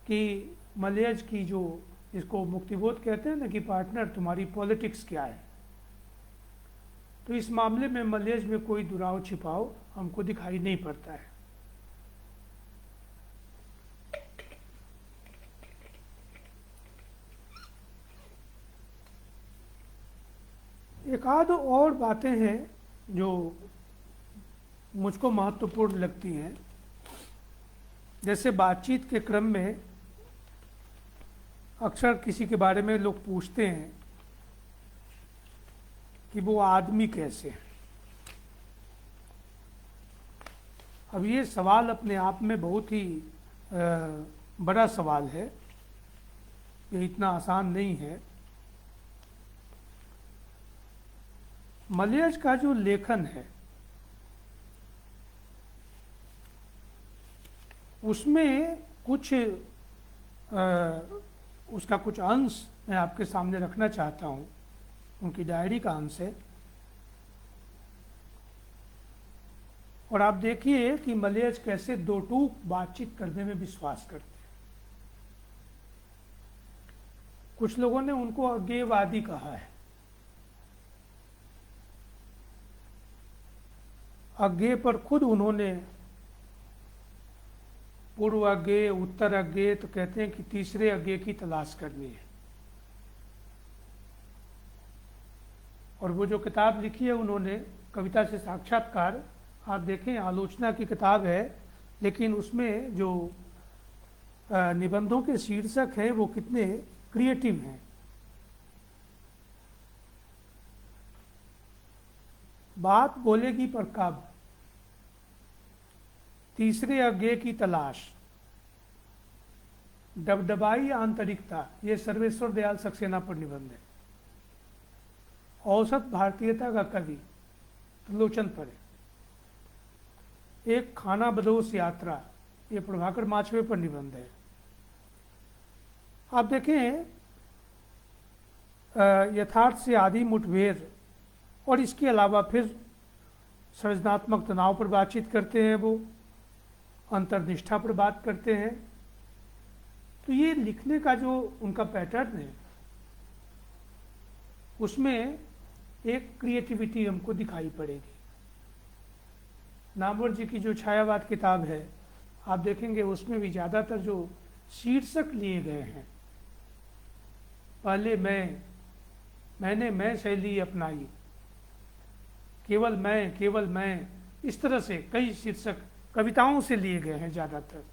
कि मलयज की जो, इसको मुक्तिबोध कहते हैं ना कि पार्टनर तुम्हारी पॉलिटिक्स क्या है, तो इस मामले में मलयज में कोई दुराव छिपाव हमको दिखाई नहीं पड़ता है। एक आध और बातें हैं जो मुझको महत्वपूर्ण लगती हैं। जैसे बातचीत के क्रम में अक्सर किसी के बारे में लोग पूछते हैं कि वो आदमी कैसे है। अब ये सवाल अपने आप में बहुत ही बड़ा सवाल है, ये इतना आसान नहीं है। मलयज का जो लेखन है उसमें कुछ उसका कुछ अंश मैं आपके सामने रखना चाहता हूँ। उनकी डायरी का अंश है। और आप देखिए कि मलयज कैसे दो टूक बातचीत करने में विश्वास करते हैं। कुछ लोगों ने उनको अज्ञेयवादी कहा है। अज्ञेय पर खुद उन्होंने पूर्व अज्ञेय, उत्तर अज्ञेय, तो कहते हैं कि तीसरे अज्ञेय की तलाश करनी है। और वो जो किताब लिखी है उन्होंने, कविता से साक्षात्कार, आप देखें आलोचना की किताब है, लेकिन उसमें जो निबंधों के शीर्षक हैं वो कितने क्रिएटिव हैं। बात बोलेगी पर कब, तीसरे अज्ञेय की तलाश, डबडबाई आंतरिकता, ये सर्वेश्वर दयाल सक्सेना पर निबंध है। औसत भारतीयता का कवि त्रिलोचन पर है। एक खाना बदोश यात्रा, ये प्रभाकर माछवे पर निबंध है। आप देखें यथार्थ से आदि मुठभेड़, और इसके अलावा फिर सृजनात्मक तनाव पर बातचीत करते हैं, वो अंतर्निष्ठा पर बात करते हैं। तो ये लिखने का जो उनका पैटर्न है उसमें एक क्रिएटिविटी हमको दिखाई पड़ेगी। नामवर जी की जो छायावाद किताब है आप देखेंगे उसमें भी ज़्यादातर जो शीर्षक लिए गए हैं, पहले मैंने मैं शैली अपनाई, केवल मैं, इस तरह से कई शीर्षक कविताओं से लिए गए हैं ज़्यादातर।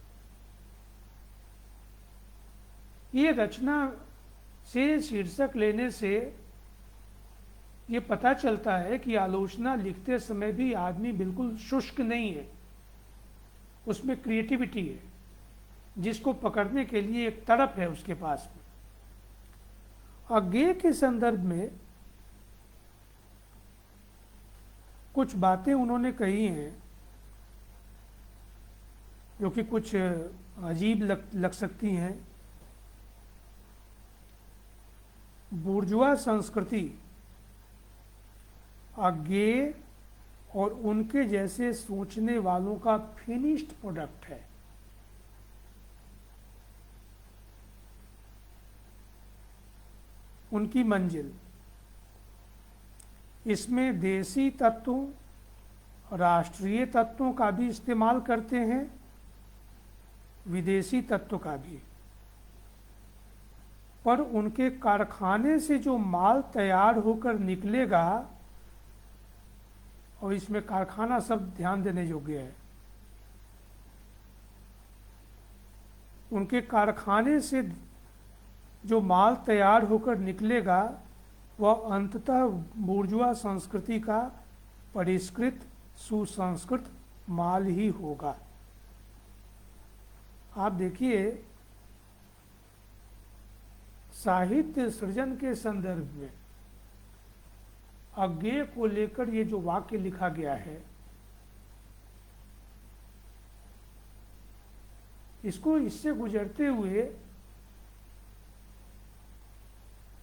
ये रचना से शीर्षक लेने से ये पता चलता है कि आलोचना लिखते समय भी आदमी बिल्कुल शुष्क नहीं है, उसमें क्रिएटिविटी है, जिसको पकड़ने के लिए एक तड़प है उसके पास में। अज्ञेय के संदर्भ में कुछ बातें उन्होंने कही हैं जो कि कुछ अजीब लग सकती हैं। बुर्जुआ संस्कृति अज्ञेय और उनके जैसे सोचने वालों का फिनिश्ड प्रोडक्ट है। उनकी मंजिल, इसमें देसी तत्वों, राष्ट्रीय तत्वों का भी इस्तेमाल करते हैं, विदेशी तत्वों का भी, पर उनके कारखाने से जो माल तैयार होकर निकलेगा, और इसमें कारखाना शब्द ध्यान देने योग्य है, उनके कारखाने से जो माल तैयार होकर निकलेगा वह अंततः बुर्जुआ संस्कृति का परिष्कृत सुसंस्कृत माल ही होगा। आप देखिए साहित्य सृजन के संदर्भ में अज्ञेय को लेकर ये जो वाक्य लिखा गया है, इसको इससे गुजरते हुए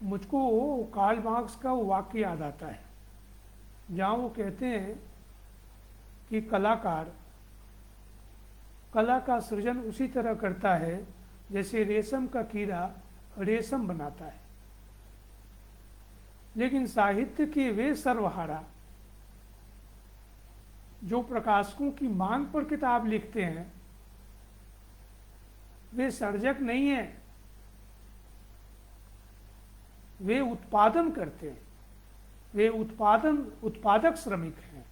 मुझको कार्ल मार्क्स का वो वाक्य याद आता है जहाँ वो कहते हैं कि कलाकार कला का सृजन उसी तरह करता है जैसे रेशम का कीड़ा रेशम बनाता है, लेकिन साहित्य के वे सर्वहारा जो प्रकाशकों की मांग पर किताब लिखते हैं वे सर्जक नहीं है, वे उत्पादन करते हैं, वे उत्पादक श्रमिक हैं।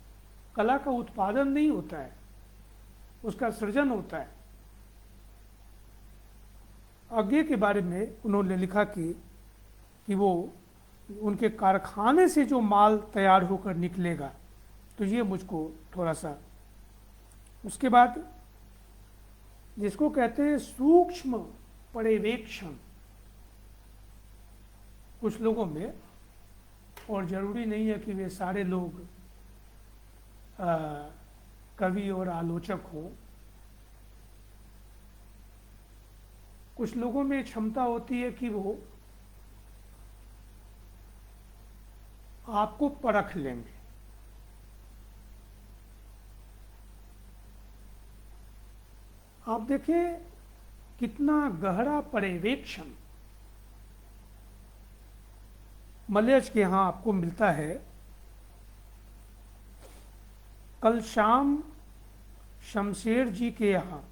कला का उत्पादन नहीं होता है, उसका सृजन होता है। अज्ञेय के बारे में उन्होंने लिखा कि वो उनके कारखाने से जो माल तैयार होकर निकलेगा, तो ये मुझको थोड़ा सा, उसके बाद जिसको कहते हैं सूक्ष्म पर्यवेक्षण, कुछ लोगों में, और ज़रूरी नहीं है कि वे सारे लोग कवि और आलोचक हों, कुछ लोगों में क्षमता होती है कि वो आपको परख लेंगे। आप देखिए कितना गहरा पर्यवेक्षण मलयज के यहाँ आपको मिलता है। कल शाम शमशेर जी के यहाँ,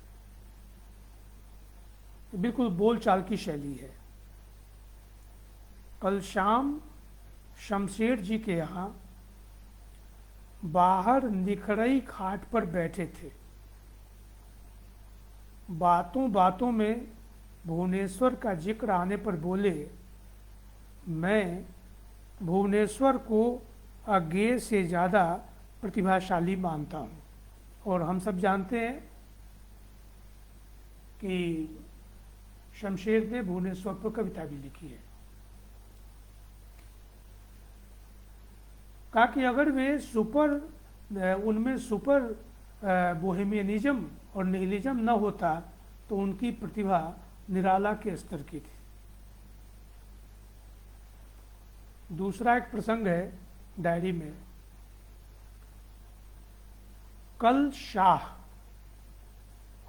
बिल्कुल बोलचाल की शैली है, कल शाम शमशेर जी के यहाँ बाहर निखरई खाट पर बैठे थे। बातों बातों में भुवनेश्वर का जिक्र आने पर बोले, मैं भुवनेश्वर को अज्ञेय से ज़्यादा प्रतिभाशाली मानता हूँ। और हम सब जानते हैं कि शमशेर ने भुवनेश्वर पर कविता भी लिखी है। कहा कि अगर वे उनमें सुपर बोहेमियनिज्म और निहिलिज्म न होता तो उनकी प्रतिभा निराला के स्तर की थी। दूसरा एक प्रसंग है डायरी में, कल शाह,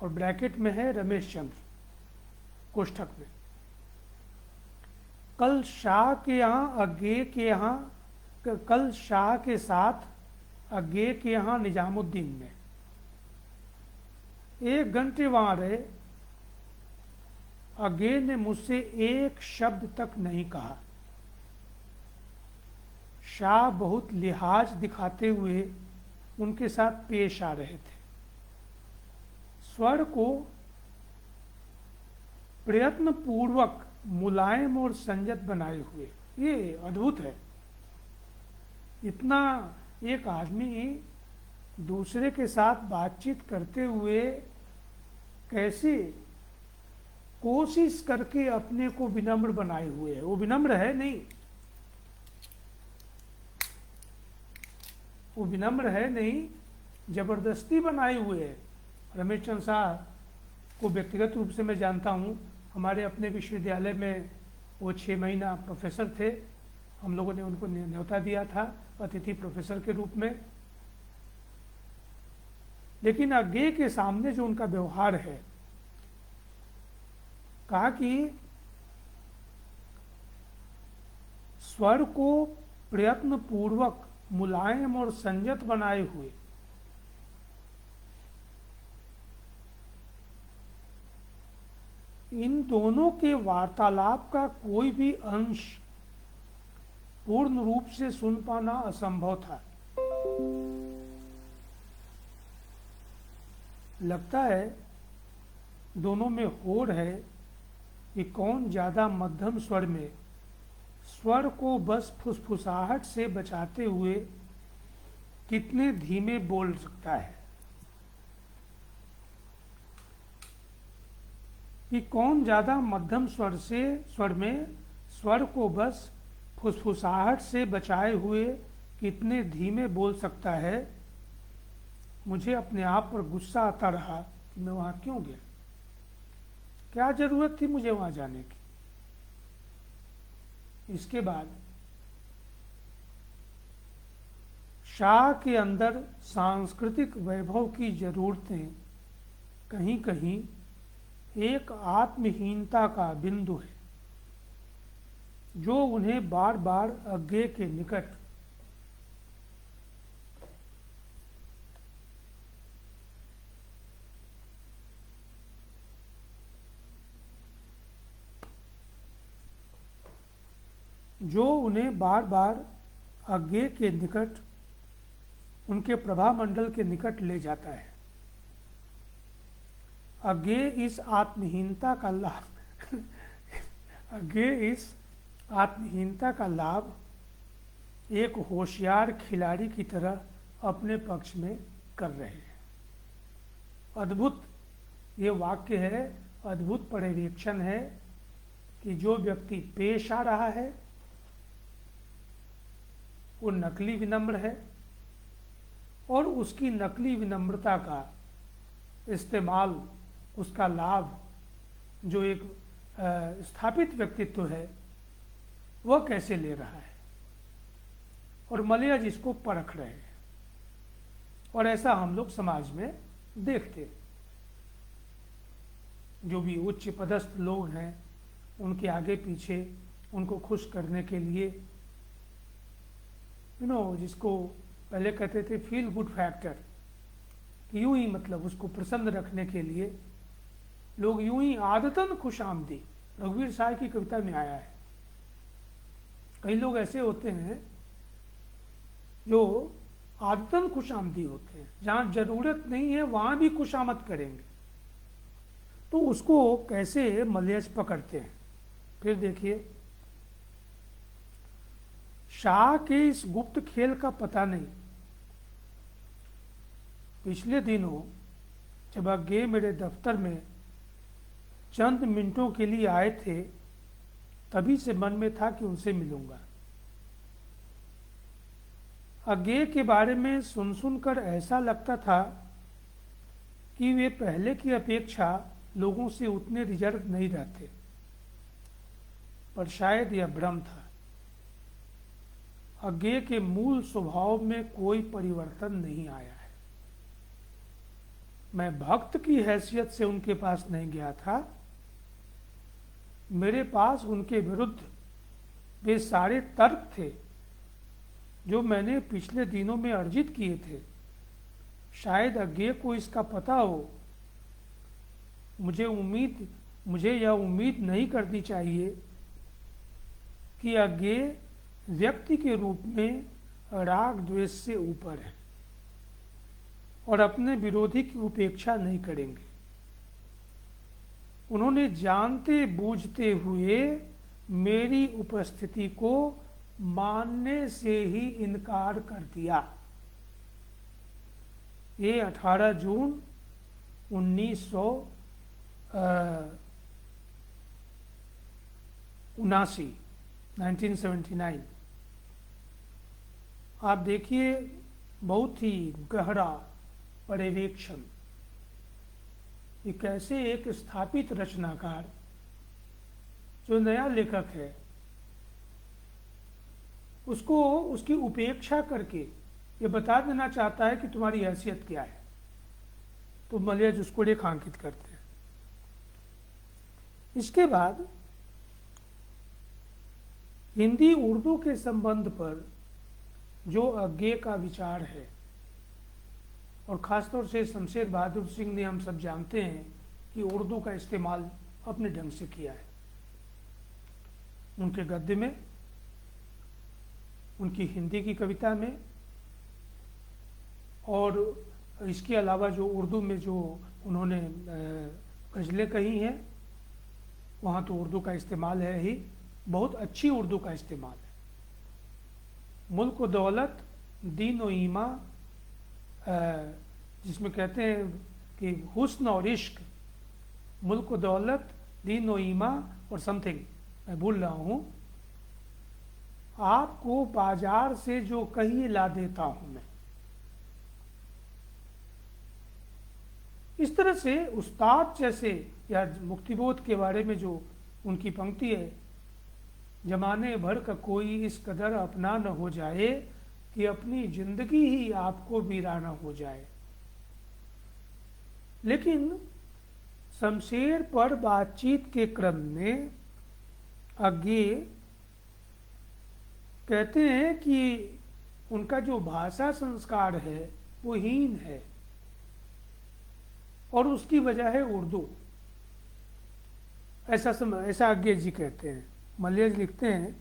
और ब्रैकेट में है रमेश चंद्र कोष्ठक में, कल शाह के यहाँ अज्ञेय के यहाँ, कल शाह के साथ अज्ञेय के यहाँ निजामुद्दीन में 1 घंटे वहां रहे। अज्ञेय ने मुझसे एक शब्द तक नहीं कहा। शाह बहुत लिहाज दिखाते हुए उनके साथ पेश आ रहे थे। स्वर को प्रयत्न पूर्वक मुलायम और संयत बनाए हुए, ये अद्भुत है। इतना एक आदमी दूसरे के साथ बातचीत करते हुए कैसे कोशिश करके अपने को विनम्र बनाए हुए है। वो विनम्र है नहीं, वो विनम्र है नहीं, जबरदस्ती बनाए हुए है। रमेश चंद्र शाह को व्यक्तिगत रूप से मैं जानता हूँ। हमारे अपने विश्वविद्यालय में वो 6 महीना प्रोफेसर थे। हम लोगों ने उनको न्योता दिया था अतिथि प्रोफेसर के रूप में। लेकिन अज्ञेय के सामने जो उनका व्यवहार है, कहा कि स्वर को प्रयत्न पूर्वक मुलायम और संयत बनाए हुए, इन दोनों के वार्तालाप का कोई भी अंश पूर्ण रूप से सुन पाना असंभव था। लगता है दोनों में होड़ है कि कौन ज्यादा मध्यम स्वर में स्वर को बस फुसफुसाहट से बचाते हुए कितने धीमे बोल सकता है, कि कौन ज्यादा मध्यम स्वर में स्वर को बस फुसफुसाहट से बचाए हुए कितने धीमे बोल सकता है। मुझे अपने आप पर गुस्सा आता रहा कि मैं वहां क्यों गया, क्या जरूरत थी मुझे वहां जाने की। इसके बाद शाह के अंदर सांस्कृतिक वैभव की जरूरतें कहीं कहीं एक आत्महीनता का बिंदु है, जो उन्हें बार बार अज्ञेय के निकट उनके प्रभा मंडल के निकट ले जाता है। अज्ञेय इस आत्महीनता का लाभ एक होशियार खिलाड़ी की तरह अपने पक्ष में कर रहे हैं। अद्भुत ये वाक्य है, अद्भुत पर्यवेक्षण है कि जो व्यक्ति पेश आ रहा है वो नकली विनम्र है, और उसकी नकली विनम्रता का इस्तेमाल, उसका लाभ जो एक स्थापित व्यक्तित्व है वह कैसे ले रहा है। और मलयज इसको परख रहे हैं, और ऐसा हम लोग समाज में देखते हैं। जो भी उच्च पदस्थ लोग हैं उनके आगे पीछे उनको खुश करने के लिए, जिसको पहले कहते थे फील गुड फैक्टर, कि यूं ही मतलब उसको प्रसन्न रखने के लिए लोग यूं ही आदतन खुशामदी, रघुवीर साहब की कविता में आया है। कई लोग ऐसे होते हैं जो आदतन खुशामदी होते हैं, जहां जरूरत नहीं है वहां भी खुशामद करेंगे। तो उसको कैसे मलयज पकड़ते हैं, फिर देखिए। शाह के इस गुप्त खेल का पता नहीं। पिछले दिनों जब आगे मेरे दफ्तर में चंद मिनटों के लिए आए थे, तभी से मन में था कि उनसे मिलूंगा। आगे के बारे में सुन सुनकर ऐसा लगता था कि वे पहले की अपेक्षा लोगों से उतने रिजर्व नहीं रहते, पर शायद यह भ्रम था। आगे के मूल स्वभाव में कोई परिवर्तन नहीं आया है। मैं भक्त की हैसियत से उनके पास नहीं गया था। मेरे पास उनके विरुद्ध वे सारे तर्क थे जो मैंने पिछले दिनों में अर्जित किए थे। शायद आगे को इसका पता हो। मुझे यह उम्मीद नहीं करनी चाहिए कि आगे व्यक्ति के रूप में राग द्वेष से ऊपर है और अपने विरोधी की उपेक्षा नहीं करेंगे। उन्होंने जानते बूझते हुए मेरी उपस्थिति को मानने से ही इनकार कर दिया। ये 18 जून 1979। आप देखिए, बहुत ही गहरा पर्यवेक्षण। ये कैसे एक स्थापित रचनाकार जो नया लेखक है उसको उसकी उपेक्षा करके ये बता देना चाहता है कि तुम्हारी हैसियत क्या है, तो मलयज उसको रेखांकित करते हैं। इसके बाद हिंदी उर्दू के संबंध पर जो आगे का विचार है, और ख़ासतौर से शमशेर बहादुर सिंह ने, हम सब जानते हैं कि उर्दू का इस्तेमाल अपने ढंग से किया है। उनके गद्य में, उनकी हिंदी की कविता में, और इसके अलावा जो उर्दू में जो उन्होंने गज़लें कही हैं, वहाँ तो उर्दू का इस्तेमाल है ही, बहुत अच्छी उर्दू का इस्तेमाल है। मुल्क व दौलत, दीन व ईमा, जिसमें कहते हैं कि हुस्न और इश्क, मुल्क व दौलत, दीन व ईमा और समथिंग, मैं भूल रहा हूँ, आपको बाजार से जो कहिए ला देता हूँ मैं। इस तरह से उस्ताद जैसे, या मुक्तिबोध के बारे में जो उनकी पंक्ति है, जमाने भर का कोई इस कदर अपना न हो जाए कि अपनी जिंदगी ही आपको वीराना हो जाए। लेकिन शमशेर पर बातचीत के क्रम में आगे कहते हैं कि उनका जो भाषा संस्कार है वो हीन है, और उसकी वजह है उर्दू। ऐसा आगे जी कहते हैं। मलयज लिखते हैं,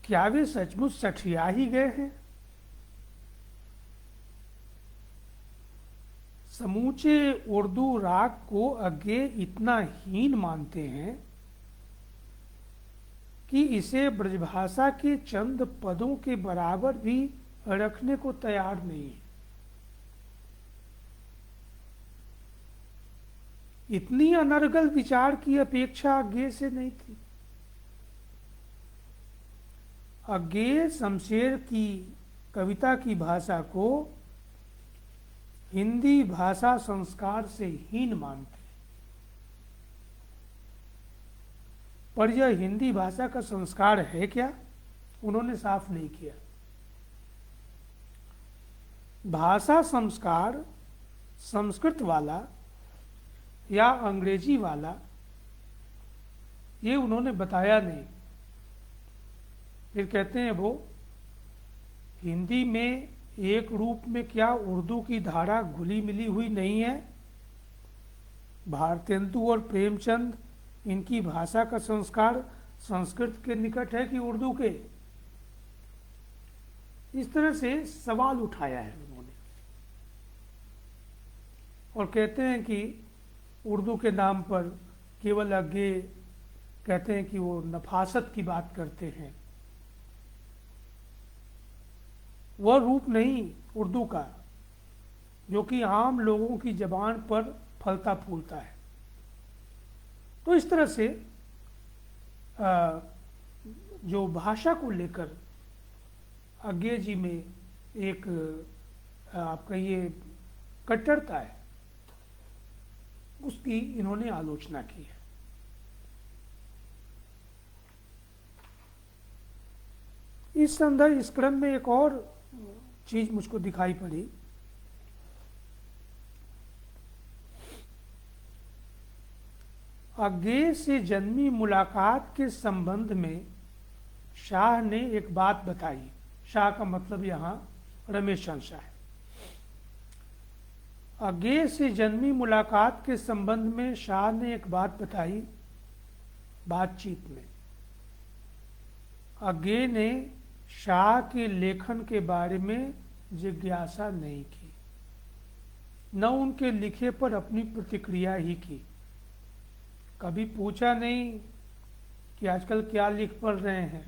क्या वे सचमुच सठिया ही गए हैं? समूचे उर्दू राग को आगे इतना हीन मानते हैं कि इसे ब्रजभाषा के चंद पदों के बराबर भी रखने को तैयार नहीं है। इतनी अनर्गल विचार की अपेक्षा आगे से नहीं थी। आगे शमशेर की कविता की भाषा को हिंदी भाषा संस्कार से हीन मानते हैं, पर यह हिंदी भाषा का संस्कार है क्या, उन्होंने साफ नहीं किया। भाषा संस्कार संस्कृत वाला या अंग्रेजी वाला, ये उन्होंने बताया नहीं। फिर कहते हैं वो हिंदी में एक रूप में क्या उर्दू की धारा घुली मिली हुई नहीं है? भारतेंदु और प्रेमचंद, इनकी भाषा का संस्कार संस्कृत के निकट है कि उर्दू के? इस तरह से सवाल उठाया है उन्होंने, और कहते हैं कि उर्दू के नाम पर केवल आगे कहते हैं कि वो नफासत की बात करते हैं। वह रूप नहीं उर्दू का जो कि आम लोगों की जबान पर फलता फूलता है। तो इस तरह से जो भाषा को लेकर आज्ञे जी में एक आपका ये कट्टरता है, उसकी इन्होंने आलोचना की है। इस संदर्भ, इस क्रम में एक और चीज मुझको दिखाई पड़ी। आगे से जन्मी मुलाकात के संबंध में शाह ने एक बात बताई। शाह का मतलब यहाँ रमेश चंद्र शाह है। आगे से जन्मी मुलाकात के संबंध में शाह ने एक बात बताई बातचीत में। आगे ने शाह के लेखन के बारे में जिज्ञासा नहीं की, न उनके लिखे पर अपनी प्रतिक्रिया ही की। कभी पूछा नहीं कि आजकल क्या लिख पढ़ रहे हैं।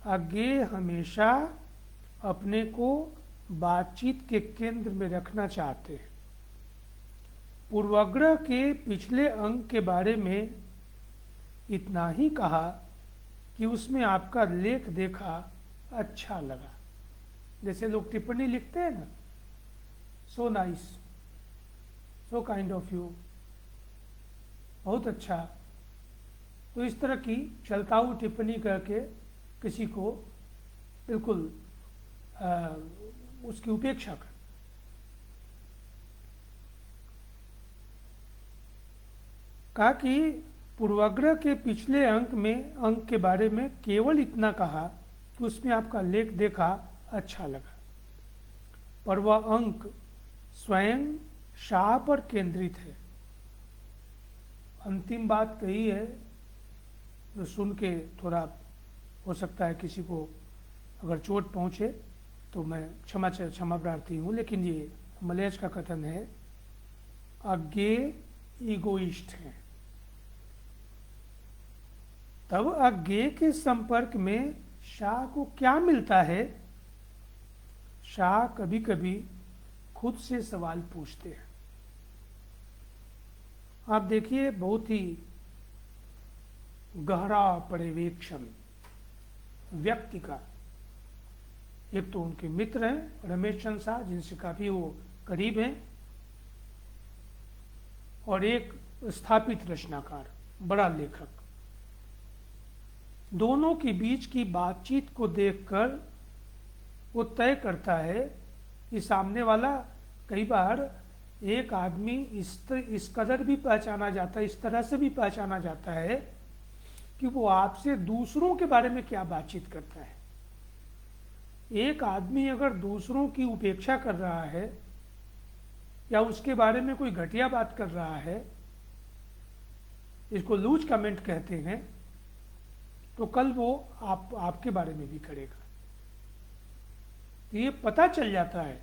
आगे हमेशा अपने को बातचीत के केंद्र में रखना चाहते हैं। पूर्वाग्रह के पिछले अंक के बारे में इतना ही कहा कि उसमें आपका लेख देखा अच्छा लगा। जैसे लोग टिप्पणी लिखते हैं ना, so nice, so kind of you, बहुत अच्छा। तो इस तरह की चलता हुई टिप्पणी करके किसी को बिल्कुल उसकी उपेक्षा कर। कहा कि पूर्वाग्रह के पिछले अंक के बारे में केवल इतना कहा कि उसमें आपका लेख देखा अच्छा लगा, पर वह अंक स्वयं शाह पर केंद्रित है। अंतिम बात कही है जो सुन के थोड़ा हो सकता है किसी को अगर चोट पहुंचे तो मैं क्षमा प्रार्थी हूँ, लेकिन ये मलेच का कथन है। आगे ईगोइस्ट हैं। तब आगे के संपर्क में शाह को क्या मिलता है? शाह कभी कभी खुद से सवाल पूछते हैं। आप देखिए, बहुत ही गहरा पर्यवेक्षण व्यक्ति का। एक तो उनके मित्र हैं रमेश चंद्र शाह, जिनसे काफी वो करीब हैं, और एक स्थापित रचनाकार, बड़ा लेखक। दोनों के बीच की बातचीत को देखकर वो तय करता है कि सामने वाला, कई बार एक आदमी इस कदर भी पहचाना जाता है, इस तरह से भी पहचाना जाता है कि वो आपसे दूसरों के बारे में क्या बातचीत करता है। एक आदमी अगर दूसरों की उपेक्षा कर रहा है या उसके बारे में कोई घटिया बात कर रहा है, इसको लूज कमेंट कहते हैं, तो कल वो आपके बारे में भी करेगा। तो ये पता चल जाता है,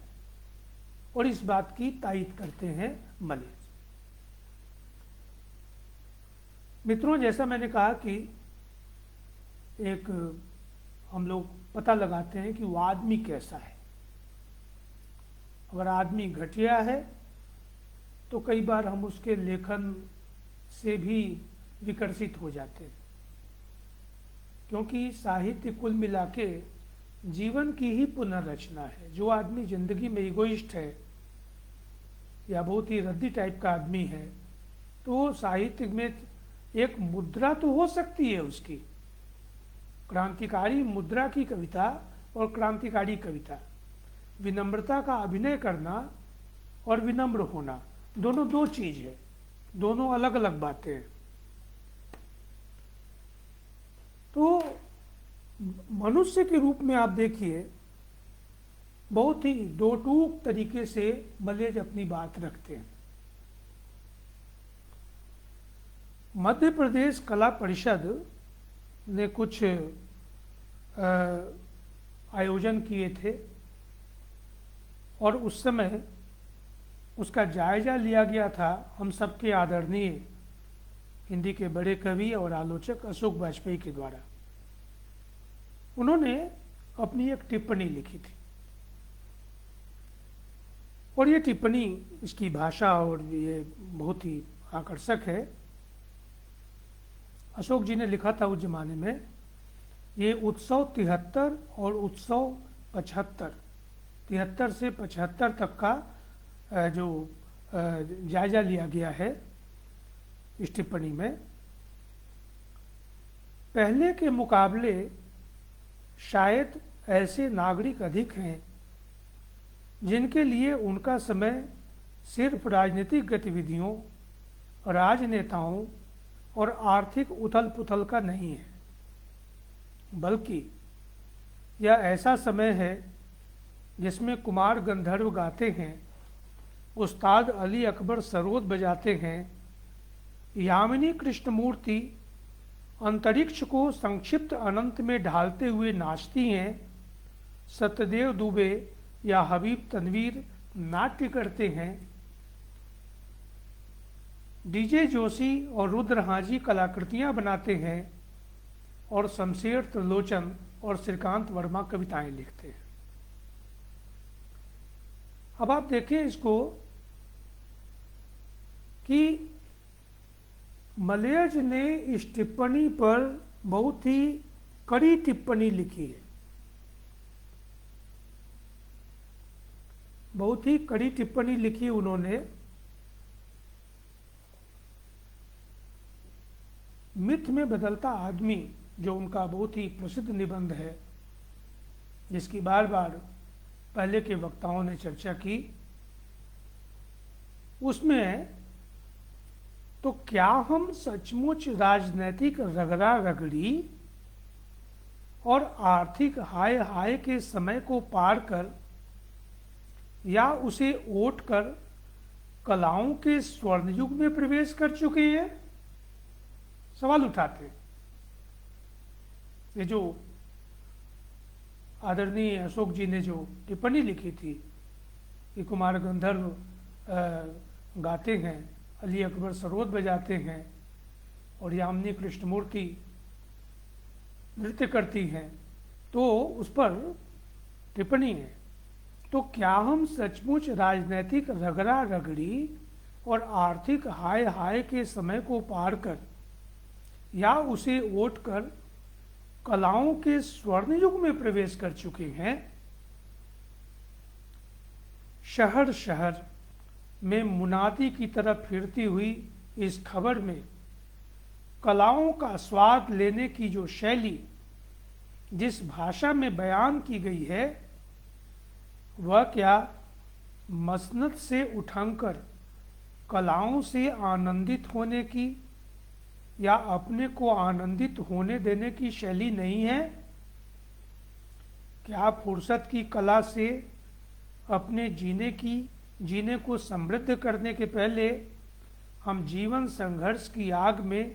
और इस बात की तायीद करते हैं मलेच। मित्रों, जैसा मैंने कहा कि एक हम लोग पता लगाते हैं कि वो आदमी कैसा है। अगर आदमी घटिया है तो कई बार हम उसके लेखन से भी विकर्षित हो जाते हैं, क्योंकि साहित्य कुल मिला के जीवन की ही पुनर्रचना है। जो आदमी जिंदगी में इगोइस्ट है या बहुत ही रद्दी टाइप का आदमी है, तो साहित्य में एक मुद्रा तो हो सकती है उसकी, क्रांतिकारी मुद्रा की कविता और क्रांतिकारी कविता, विनम्रता का अभिनय करना और विनम्र होना दोनों दो चीज है, दोनों अलग अलग बातें हैं। तो मनुष्य के रूप में आप देखिए, बहुत ही दो टूक तरीके से मलेज अपनी बात रखते हैं। मध्य प्रदेश कला परिषद ने कुछ आयोजन किए थे और उस समय उसका जायजा लिया गया था हम सबके आदरणीय हिंदी के बड़े कवि और आलोचक अशोक वाजपेयी के द्वारा। उन्होंने अपनी एक टिप्पणी लिखी थी और ये टिप्पणी, इसकी भाषा और ये बहुत ही आकर्षक है। अशोक जी ने लिखा था उस जमाने में, ये उत्सव 73 और उत्सव 75, 73 से 75 तक का जो जायजा लिया गया है इस टिप्पणी में। पहले के मुकाबले शायद ऐसे नागरिक अधिक हैं जिनके लिए उनका समय सिर्फ राजनीतिक गतिविधियों, राजनेताओं और आर्थिक उथल पुथल का नहीं है, बल्कि यह ऐसा समय है जिसमें कुमार गंधर्व गाते हैं, उस्ताद अली अकबर सरोद बजाते हैं, यामिनी कृष्णमूर्ति अंतरिक्ष को संक्षिप्त अनंत में ढालते हुए नाचती हैं, सत्यदेव दुबे या हबीब तनवीर नाट्य करते हैं, डीजे जोशी और रुद्र हाजी कलाकृतियां बनाते हैं और शमशेर त्रिलोचन और श्रीकांत वर्मा कविताएं लिखते हैं। अब आप देखिए इसको कि मलेज ने इस टिप्पणी पर बहुत ही कड़ी टिप्पणी लिखी है, बहुत ही कड़ी टिप्पणी लिखी उन्होंने। मिथ में बदलता आदमी, जो उनका बहुत ही प्रसिद्ध निबंध है, जिसकी बार बार पहले के वक्ताओं ने चर्चा की, उसमें तो क्या हम सचमुच राजनैतिक रगड़ा रगड़ी और आर्थिक हाय हाय के समय को पार कर या उसे ओट कर कलाओं के स्वर्ण युग में प्रवेश कर चुके हैं? सवाल उठाते हैं। ये जो आदरणीय अशोक जी ने जो टिप्पणी लिखी थी कि कुमार गंधर्व गाते हैं, अली अकबर सरोद बजाते हैं और यामिनी कृष्णमूर्ति नृत्य करती हैं, तो उस पर टिप्पणी है, तो क्या हम सचमुच राजनैतिक रगड़ा रगड़ी और आर्थिक हाय हाय के समय को पार कर या उसे ओट कर कलाओं के स्वर्ण युग में प्रवेश कर चुके हैं? शहर शहर में मुनादी की तरफ फिरती हुई इस खबर में कलाओं का स्वाद लेने की जो शैली जिस भाषा में बयान की गई है, वह क्या मसनद से उठाकर कलाओं से आनंदित होने की या अपने को आनंदित होने देने की शैली नहीं है? क्या फुर्सत की कला से अपने जीने को समृद्ध करने के पहले हम जीवन संघर्ष की आग में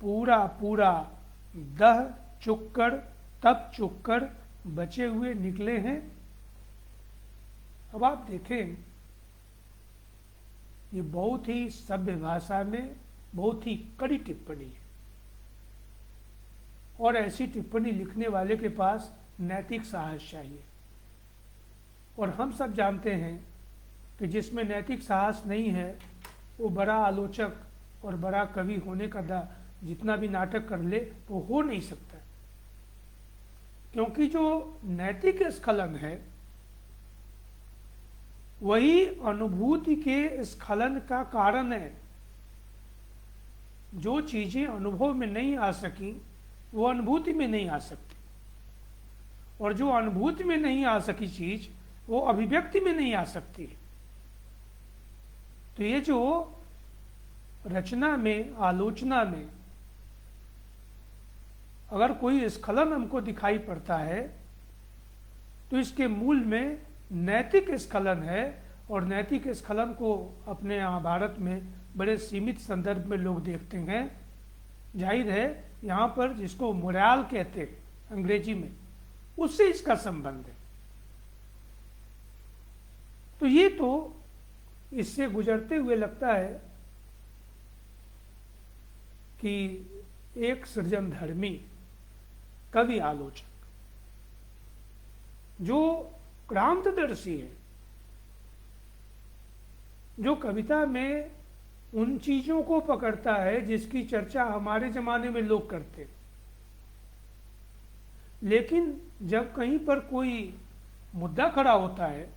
पूरा पूरा दह चुककर तप चुककर बचे हुए निकले हैं? अब आप देखें, ये बहुत ही सभ्य भाषा में बहुत ही कड़ी टिप्पणी है और ऐसी टिप्पणी लिखने वाले के पास नैतिक साहस चाहिए। और हम सब जानते हैं कि जिसमें नैतिक साहस नहीं है वो बड़ा आलोचक और बड़ा कवि होने का जितना भी नाटक कर ले वो हो नहीं सकता, क्योंकि जो नैतिक स्खलन है वही अनुभूति के स्खलन का कारण है। जो चीजें अनुभव में नहीं आ सकी वो अनुभूति में नहीं आ सकती, और जो अनुभूति में नहीं आ सकी चीज वो अभिव्यक्ति में नहीं आ सकती। तो ये जो रचना में, आलोचना में अगर कोई स्खलन हमको दिखाई पड़ता है तो इसके मूल में नैतिक स्खलन है, और नैतिक स्खलन को अपने यहाँ भारत में बड़े सीमित संदर्भ में लोग देखते हैं। जाहिर है यहाँ पर जिसको मोराल कहते हैं अंग्रेजी में, उससे इसका संबंध है। तो ये तो इससे गुजरते हुए लगता है कि एक सृजनधर्मी कवि आलोचक जो क्रांतदर्शी है, जो कविता में उन चीजों को पकड़ता है जिसकी चर्चा हमारे जमाने में लोग करते, लेकिन जब कहीं पर कोई मुद्दा खड़ा होता है,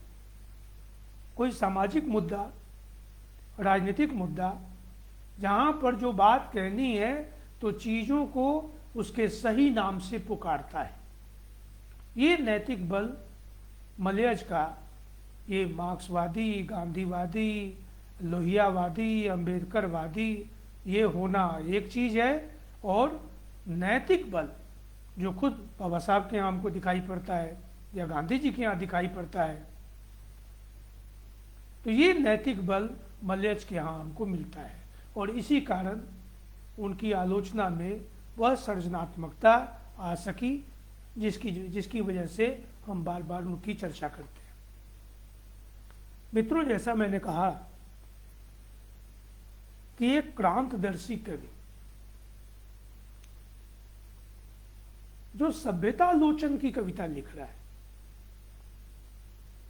कोई सामाजिक मुद्दा, राजनीतिक मुद्दा, जहां पर जो बात कहनी है तो चीजों को उसके सही नाम से पुकारता है। ये नैतिक बल मलयज का, ये मार्क्सवादी, गांधीवादी, लोहियावादी, अंबेडकरवादी, ये होना एक चीज है, और नैतिक बल जो खुद बाबा साहब के यहाँ हमको दिखाई पड़ता है या गांधी जी के यहाँ दिखाई पड़ता है, तो ये नैतिक बल मलयज के यहाँ हमको मिलता है। और इसी कारण उनकी आलोचना में वह सृजनात्मकता आ सकी जिसकी वजह से हम बार बार उनकी चर्चा करते हैं। मित्रों, जैसा मैंने कहा कि एक क्रांतदर्शी कवि जो सभ्यतालोचन की कविता लिख रहा है,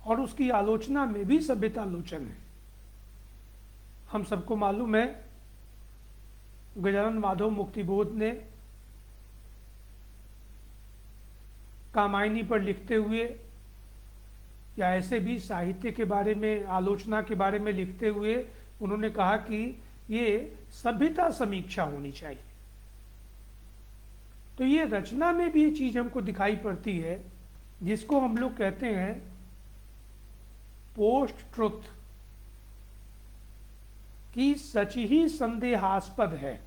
और उसकी आलोचना में भी सभ्यतालोचन है। हम सबको मालूम है गजानन माधव मुक्तिबोध ने कामायनी पर लिखते हुए या ऐसे भी साहित्य के बारे में, आलोचना के बारे में लिखते हुए उन्होंने कहा कि ये सभ्यता समीक्षा होनी चाहिए। तो ये रचना में भी ये चीज हमको दिखाई पड़ती है जिसको हम लोग कहते हैं पोस्ट ट्रुथ, कि सच ही संदेहास्पद है।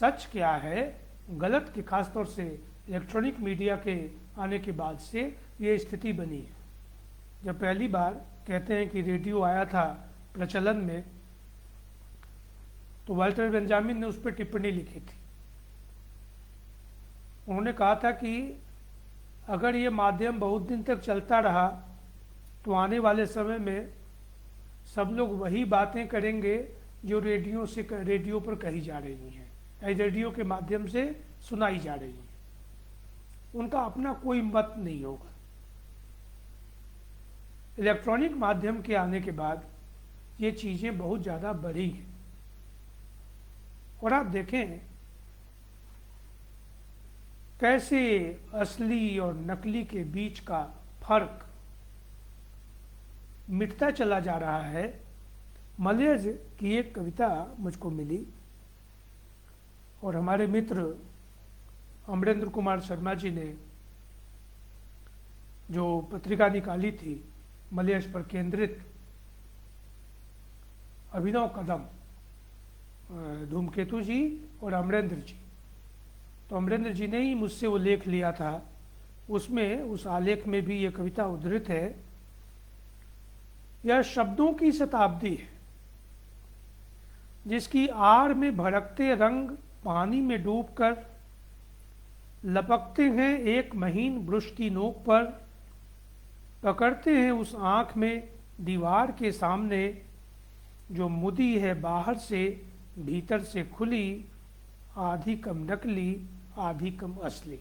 सच क्या है, गलत की, खासतौर से इलेक्ट्रॉनिक मीडिया के आने के बाद से ये स्थिति बनी है। जब पहली बार कहते हैं कि रेडियो आया था प्रचलन में, तो वाल्टर बेंजामिन ने उस पर टिप्पणी लिखी थी। उन्होंने कहा था कि अगर ये माध्यम बहुत दिन तक चलता रहा तो आने वाले समय में सब लोग वही बातें करेंगे जो रेडियो पर कही जा रही हैं, रेडियो के माध्यम से सुनाई जा रही हैं। उनका अपना कोई मत नहीं होगा। इलेक्ट्रॉनिक माध्यम के आने के बाद ये चीजें बहुत ज्यादा बढ़ी हैं। और आप देखें कैसे असली और नकली के बीच का फर्क मिटता चला जा रहा है। मलयज की एक कविता मुझको मिली, और हमारे मित्र अमरेंद्र कुमार शर्मा जी ने जो पत्रिका निकाली थी मलयज पर केंद्रित, अभिनव कदम, धूमकेतु जी और अमरेंद्र जी, तो अमरेंद्र जी ने ही मुझसे वो लेख लिया था। उसमें उस आलेख में भी ये कविता उद्धृत है। यह शब्दों की शताब्दी है जिसकी आड़ में भड़कते रंग पानी में डूबकर लपकते हैं एक महीन ब्रुश की नोक पर, पकड़ते हैं उस आंख में दीवार के सामने जो मुदी है बाहर से भीतर से खुली, आधी कम नकली आधी कम असली।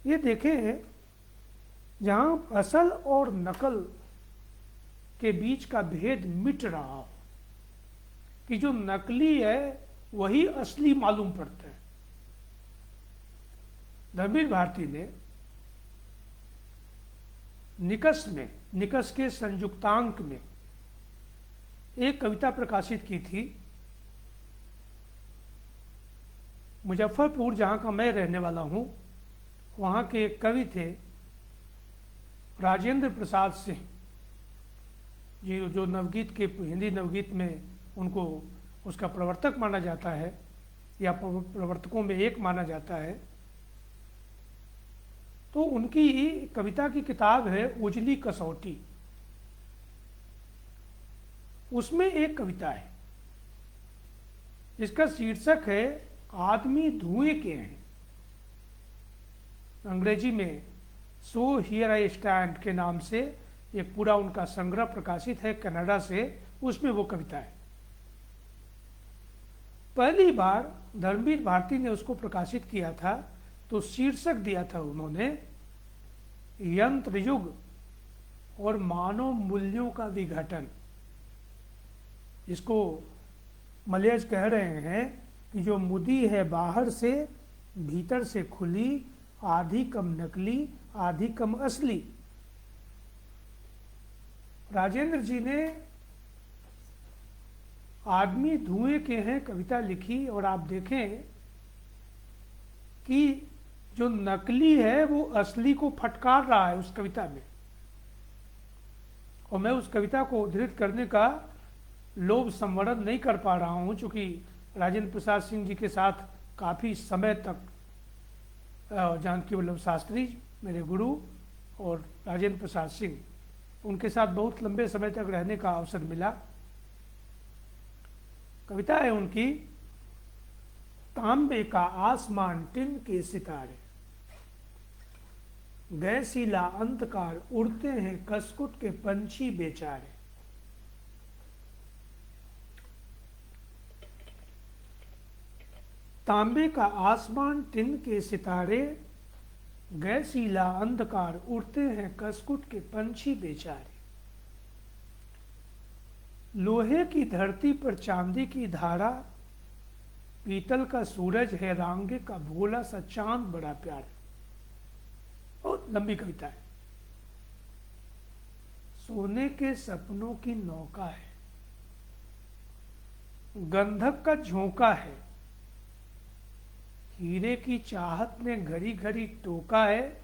ये देखें, जहां असल और नकल के बीच का भेद मिट रहा हो, कि जो नकली है वही असली मालूम पड़ता है। धर्मवीर भारती ने निकस के संयुक्तांक में एक कविता प्रकाशित की थी। मुजफ्फरपुर, जहां का मैं रहने वाला हूं, वहाँ के एक कवि थे राजेंद्र प्रसाद सिंह जी, जो नवगीत के हिंदी नवगीत में उनको उसका प्रवर्तक माना जाता है या प्रवर्तकों में एक माना जाता है। तो उनकी कविता की किताब है उजली कसौटी। उसमें एक कविता है जिसका शीर्षक है आदमी धुएं के हैं। अंग्रेजी में सो हियर आई स्टैंड के नाम से एक पूरा उनका संग्रह प्रकाशित है कनाडा से, उसमें वो कविता है। पहली बार धर्मवीर भारती ने उसको प्रकाशित किया था तो शीर्षक दिया था उन्होंने यंत्र युग और मानव मूल्यों का विघटन। इसको मलेज कह रहे हैं कि जो मुदी है बाहर से, भीतर से खुली, आधी कम नकली आधी कम असली। राजेंद्र जी ने आदमी धुएं के हैं कविता लिखी और आप देखें कि जो नकली है वो असली को फटकार रहा है उस कविता में। और मैं उस कविता को उद्धृत करने का लोभ संवरण नहीं कर पा रहा हूं, चूंकि राजेंद्र प्रसाद सिंह जी के साथ काफ़ी समय तक जानकी वल्लभ शास्त्री मेरे गुरु और राजेंद्र प्रसाद सिंह, उनके साथ बहुत लंबे समय तक रहने का अवसर मिला। कविता है उनकी तांबे का आसमान टिन के सितारे, गैसीला अंधकार उड़ते हैं कसकुट के पंछी बेचारे। तांबे का आसमान टिन के सितारे, गैसीला अंधकार उड़ते हैं कसकुट के पंछी बेचारे। लोहे की धरती पर चांदी की धारा, पीतल का सूरज है रांगे का भोला सा चांद बड़ा प्यारा। बहुत लंबी कविता है। सोने के सपनों की नौका है, गंधक का झोंका है, हीरे की चाहत ने घड़ी घड़ी टोका है,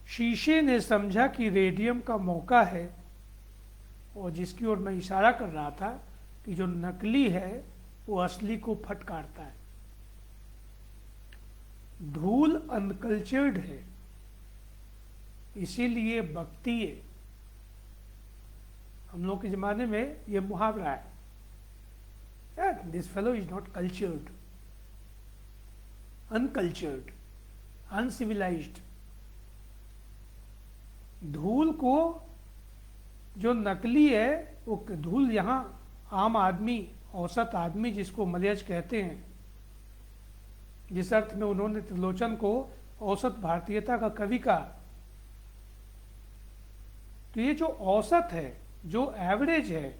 शीशे ने समझा कि रेडियम का मौका है। और जिसकी ओर मैं इशारा कर रहा था कि जो नकली है वो असली को फटकारता है। धूल अनकल्चर्ड है इसीलिए बकती है। हम लोग के जमाने में ये मुहावरा है, this fellow is not cultured, uncultured, uncivilised. धूल को जो नकली है वो धूल, यहाँ आम आदमी, औसत आदमी जिसको मलयज कहते हैं, जिस अर्थ में उन्होंने त्रिलोचन को औसत भारतीयता का कवि कहा, तो ये जो औसत है, जो एवरेज है,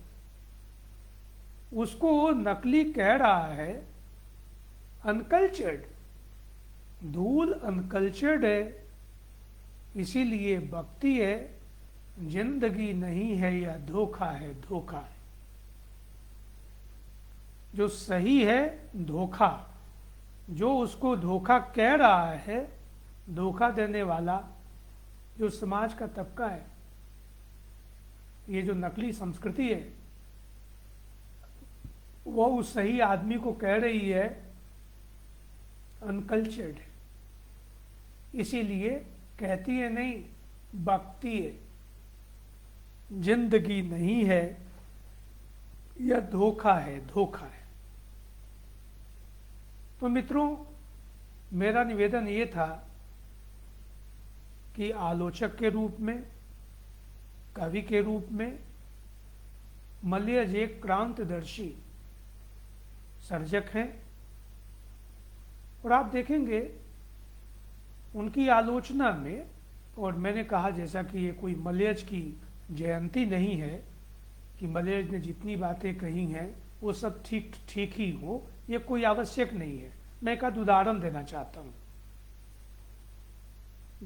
उसको नकली कह रहा है, अनकल्चर्ड। धूल अनकल्चर्ड है इसीलिए बकती है, जिंदगी नहीं है यह धोखा है, धोखा है। जो सही है धोखा, जो उसको धोखा कह रहा है, धोखा देने वाला जो समाज का तबका है, ये जो नकली संस्कृति है, वो उस सही आदमी को कह रही है अनकल्चर्ड है, इसीलिए कहती है नहीं, बकती है। जिंदगी नहीं है यह धोखा है, धोखा है। तो मित्रों, मेरा निवेदन ये था कि आलोचक के रूप में, कवि के रूप में मलयज एक क्रांतिदर्शी सर्जक हैं। और आप देखेंगे उनकी आलोचना में, और मैंने कहा जैसा कि ये कोई मलयज की जयंती नहीं है कि मलयज ने जितनी बातें कही हैं वो सब ठीक ठीक ही हो, ये कोई आवश्यक नहीं है। मैं एक आध उदाहरण देना चाहता हूं।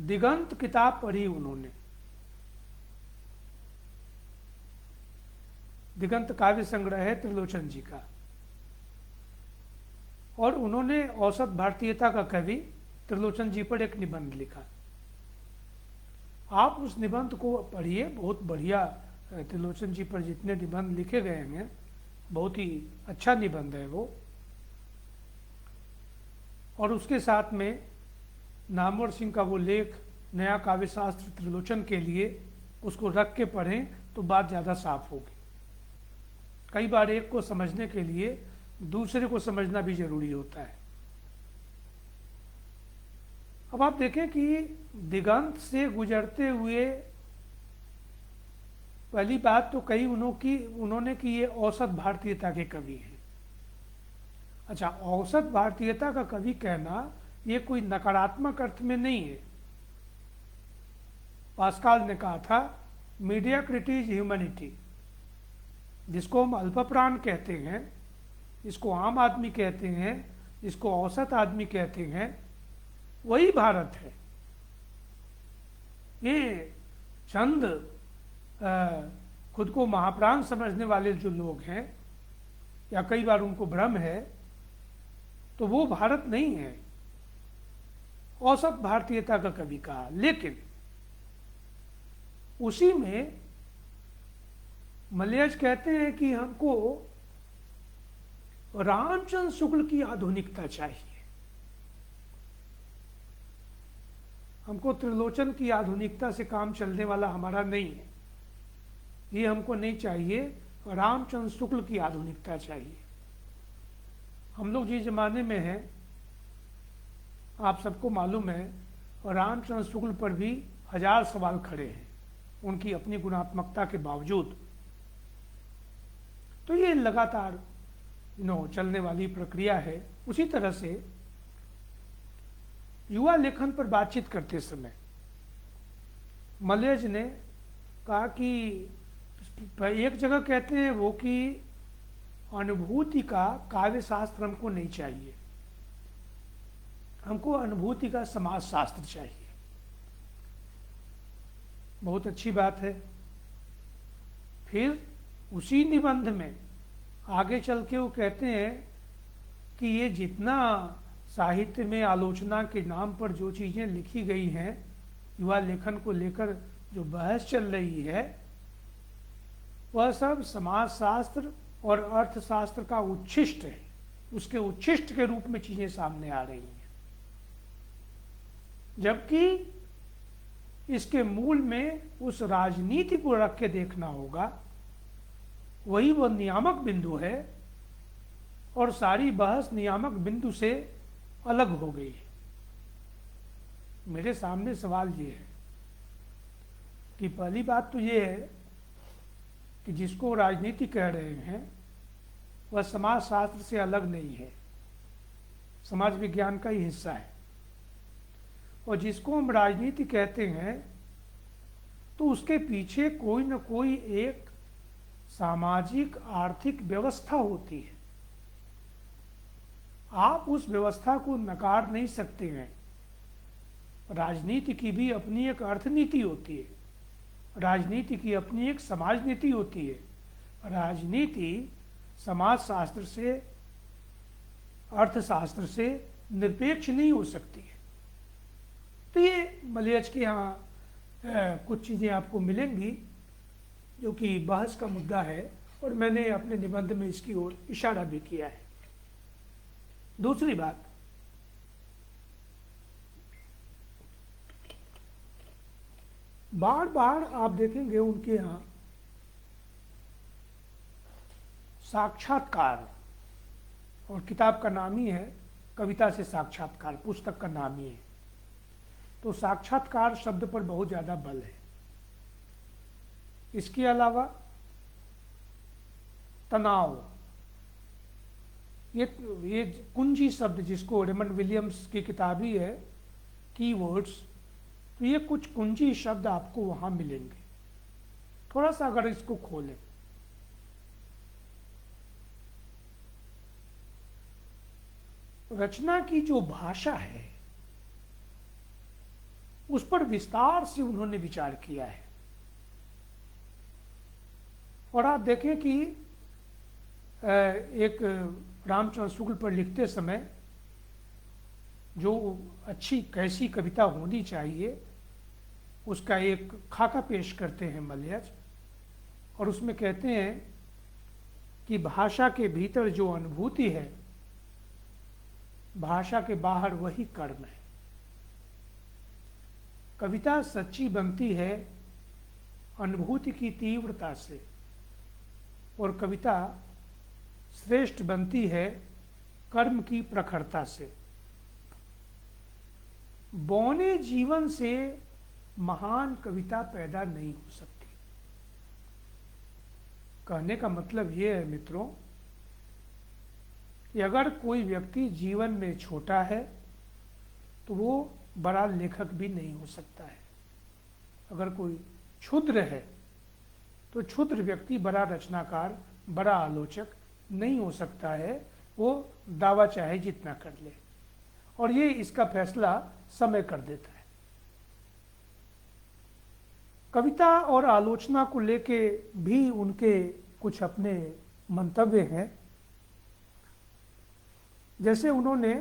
दिगंत किताब पढ़ी उन्होंने, दिगंत काव्य संग्रह है त्रिलोचन जी का, और उन्होंने औसत भारतीयता का कवि त्रिलोचन जी पर एक निबंध लिखा। आप उस निबंध को पढ़िए, बहुत बढ़िया। त्रिलोचन जी पर जितने निबंध लिखे गए हैं बहुत ही अच्छा निबंध है वो। और उसके साथ में नामवर सिंह का वो लेख नया काव्य शास्त्र त्रिलोचन के लिए, उसको रख के पढ़ें तो बात ज़्यादा साफ होगी। कई बार एक को समझने के लिए दूसरे को समझना भी जरूरी होता है। अब आप देखें कि दिगंत से गुजरते हुए, पहली बात तो कही उन्होंने कि ये औसत भारतीयता के कवि हैं। अच्छा, औसत भारतीयता का कवि कहना ये कोई नकारात्मक अर्थ में नहीं है। पास्कल ने कहा था मीडियोक्रिटी इज ह्यूमैनिटी। जिसको हम अल्पप्राण कहते हैं, जिसको आम आदमी कहते हैं, जिसको औसत आदमी कहते हैं, वही भारत है। ये चंद खुद को महाप्राण समझने वाले जो लोग हैं, या कई बार उनको भ्रम है, तो वो भारत नहीं है। औसत भारतीयता का कवि कहा। लेकिन उसी में मलयज कहते हैं कि हमको रामचंद्र शुक्ल की आधुनिकता चाहिए, हमको त्रिलोचन की आधुनिकता से काम चलने वाला हमारा नहीं है। ये हमको नहीं चाहिए, रामचंद्र शुक्ल की आधुनिकता चाहिए। हम लोग जिस जमाने में हैं, आप सबको मालूम है, और रामचंद्र शुक्ल पर भी 1000 सवाल खड़े हैं उनकी अपनी गुणात्मकता के बावजूद। तो ये लगातार चलने वाली प्रक्रिया है। उसी तरह से युवा लेखन पर बातचीत करते समय मलयज ने कहा कि एक जगह कहते हैं वो कि अनुभूति का काव्य शास्त्र हमको नहीं चाहिए, हमको अनुभूति का समाज शास्त्र चाहिए। बहुत अच्छी बात है। फिर उसी निबंध में आगे चल के वो कहते हैं कि ये जितना साहित्य में आलोचना के नाम पर जो चीज़ें लिखी गई हैं, युवा लेखन को लेकर जो बहस चल रही है, वह सब समाजशास्त्र और अर्थशास्त्र का उच्छिष्ट है। उसके उच्छिष्ट के रूप में चीज़ें सामने आ रही हैं, जबकि इसके मूल में उस राजनीति को रख के देखना होगा। वही वह नियामक बिंदु है, और सारी बहस नियामक बिंदु से अलग हो गई है। मेरे सामने सवाल ये है कि पहली बात तो ये है कि जिसको राजनीति कह रहे हैं वह समाज शास्त्र से अलग नहीं है, समाज विज्ञान का ही हिस्सा है। और जिसको हम राजनीति कहते हैं तो उसके पीछे कोई न कोई एक सामाजिक आर्थिक व्यवस्था होती है। आप उस व्यवस्था को नकार नहीं सकते हैं। राजनीति की भी अपनी एक अर्थनीति होती है, राजनीति की अपनी एक समाज नीति होती है। राजनीति समाजशास्त्र से, अर्थशास्त्र से निरपेक्ष नहीं हो सकती है। तो ये मलयज के यहाँ कुछ चीज़ें आपको मिलेंगी जो कि बहस का मुद्दा है, और मैंने अपने निबंध में इसकी ओर इशारा भी किया है। दूसरी बात, बार बार आप देखेंगे उनके यहाँ साक्षात्कार, और किताब का नाम ही है कविता से साक्षात्कार, पुस्तक का नाम ही है। तो साक्षात्कार शब्द पर बहुत ज़्यादा बल है। इसके अलावा तनाव, ये कुंजी शब्द जिसको रेमंड विलियम्स की किताब ही है कीवर्ड्स, तो ये कुछ कुंजी शब्द आपको वहाँ मिलेंगे। थोड़ा सा अगर इसको खोलें, रचना की जो भाषा है उस पर विस्तार से उन्होंने विचार किया है। और आप देखें कि एक रामचंद्र शुक्ल पर लिखते समय जो अच्छी कैसी कविता होनी चाहिए उसका एक खाका पेश करते हैं मलयज, और उसमें कहते हैं कि भाषा के भीतर जो अनुभूति है, भाषा के बाहर वही कर्म है। कविता सच्ची बनती है अनुभूति की तीव्रता से, और कविता श्रेष्ठ बनती है कर्म की प्रखरता से। बौने जीवन से महान कविता पैदा नहीं हो सकती। कहने का मतलब ये है मित्रों कि अगर कोई व्यक्ति जीवन में छोटा है तो वो बड़ा लेखक भी नहीं हो सकता है। अगर कोई क्षुद्र है तो क्षुद्र व्यक्ति बड़ा रचनाकार, बड़ा आलोचक नहीं हो सकता है, वो दावा चाहे जितना कर ले, और ये इसका फैसला समय कर देता है। कविता और आलोचना को लेके भी उनके कुछ अपने मंतव्य हैं। जैसे उन्होंने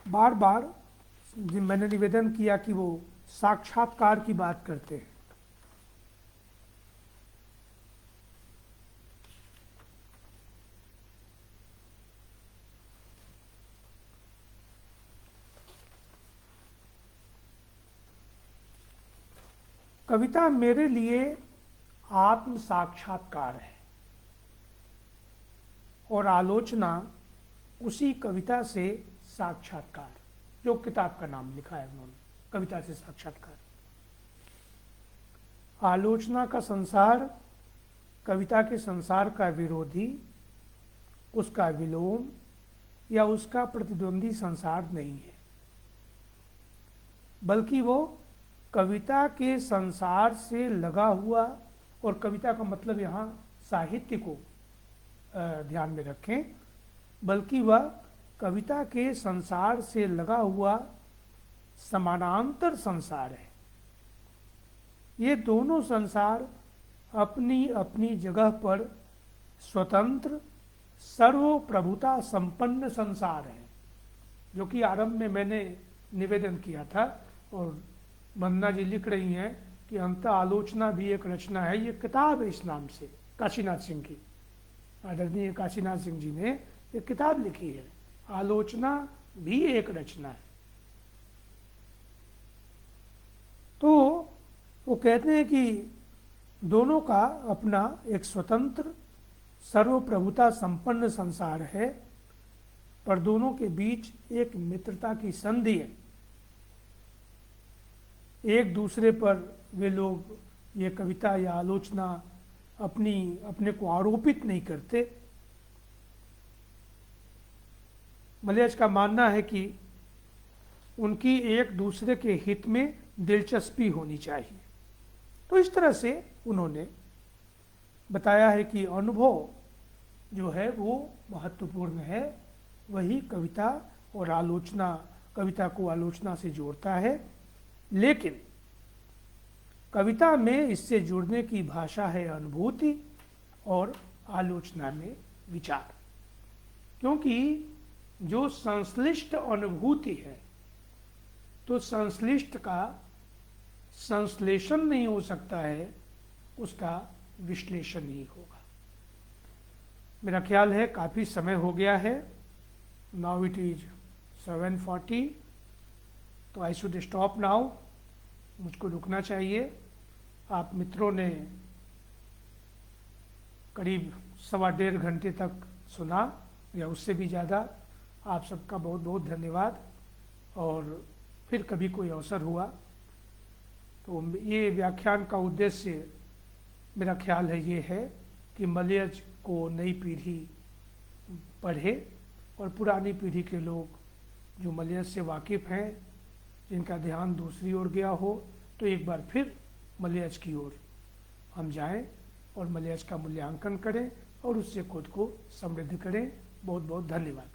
बार बार मैंने निवेदन किया कि वो साक्षात्कार की बात करते हैं। कविता मेरे लिए आत्म साक्षात्कार है और आलोचना उसी कविता से साक्षात्कार, जो किताब का नाम लिखा है उन्होंने, कविता से साक्षात्कार। आलोचना का संसार कविता के संसार का विरोधी, उसका विलोम या उसका प्रतिद्वंदी संसार नहीं है, बल्कि वो कविता के संसार से लगा हुआ, और कविता का मतलब यहाँ साहित्य को ध्यान में रखें, बल्कि वह कविता के संसार से लगा हुआ समानांतर संसार है। ये दोनों संसार अपनी अपनी जगह पर स्वतंत्र सर्वप्रभुता संपन्न संसार है, जो कि आरंभ में मैंने निवेदन किया था। और वंदना जी लिख रही हैं कि अंत आलोचना भी एक रचना है। ये किताब है इस नाम से, काशीनाथ सिंह की, आदरणीय काशीनाथ सिंह जी ने एक किताब लिखी है, आलोचना भी एक रचना है। तो वो कहते हैं कि दोनों का अपना एक स्वतंत्र सर्वप्रभुता संपन्न संसार है, पर दोनों के बीच एक मित्रता की संधि है। एक दूसरे पर वे लोग ये कविता या आलोचना अपने को आरोपित नहीं करते। मलयज का मानना है कि उनकी एक दूसरे के हित में दिलचस्पी होनी चाहिए। तो इस तरह से उन्होंने बताया है कि अनुभव जो है वो महत्वपूर्ण है, वही कविता और आलोचना, कविता को आलोचना से जोड़ता है। लेकिन कविता में इससे जुड़ने की भाषा है अनुभूति और आलोचना में विचार, क्योंकि जो संश्लिष्ट अनुभूति है तो संश्लिष्ट का संश्लेषण नहीं हो सकता है, उसका विश्लेषण ही होगा। मेरा ख्याल है काफ़ी समय हो गया है, नाउ इट इज 7:40, तो आई शुड स्टॉप नाउ, मुझको रुकना चाहिए। आप मित्रों ने करीब 1.25 घंटे तक सुना या उससे भी ज़्यादा, आप सबका बहुत बहुत धन्यवाद। और फिर कभी कोई अवसर हुआ तो ये व्याख्यान का उद्देश्य मेरा ख्याल है ये है कि मलयज को नई पीढ़ी पढ़े और पुरानी पीढ़ी के लोग जो मलयज से वाकिफ़ हैं, जिनका ध्यान दूसरी ओर गया हो, तो एक बार फिर मलयज की ओर हम जाएं और मलयज का मूल्यांकन करें और उससे खुद को समृद्ध करें। बहुत बहुत धन्यवाद।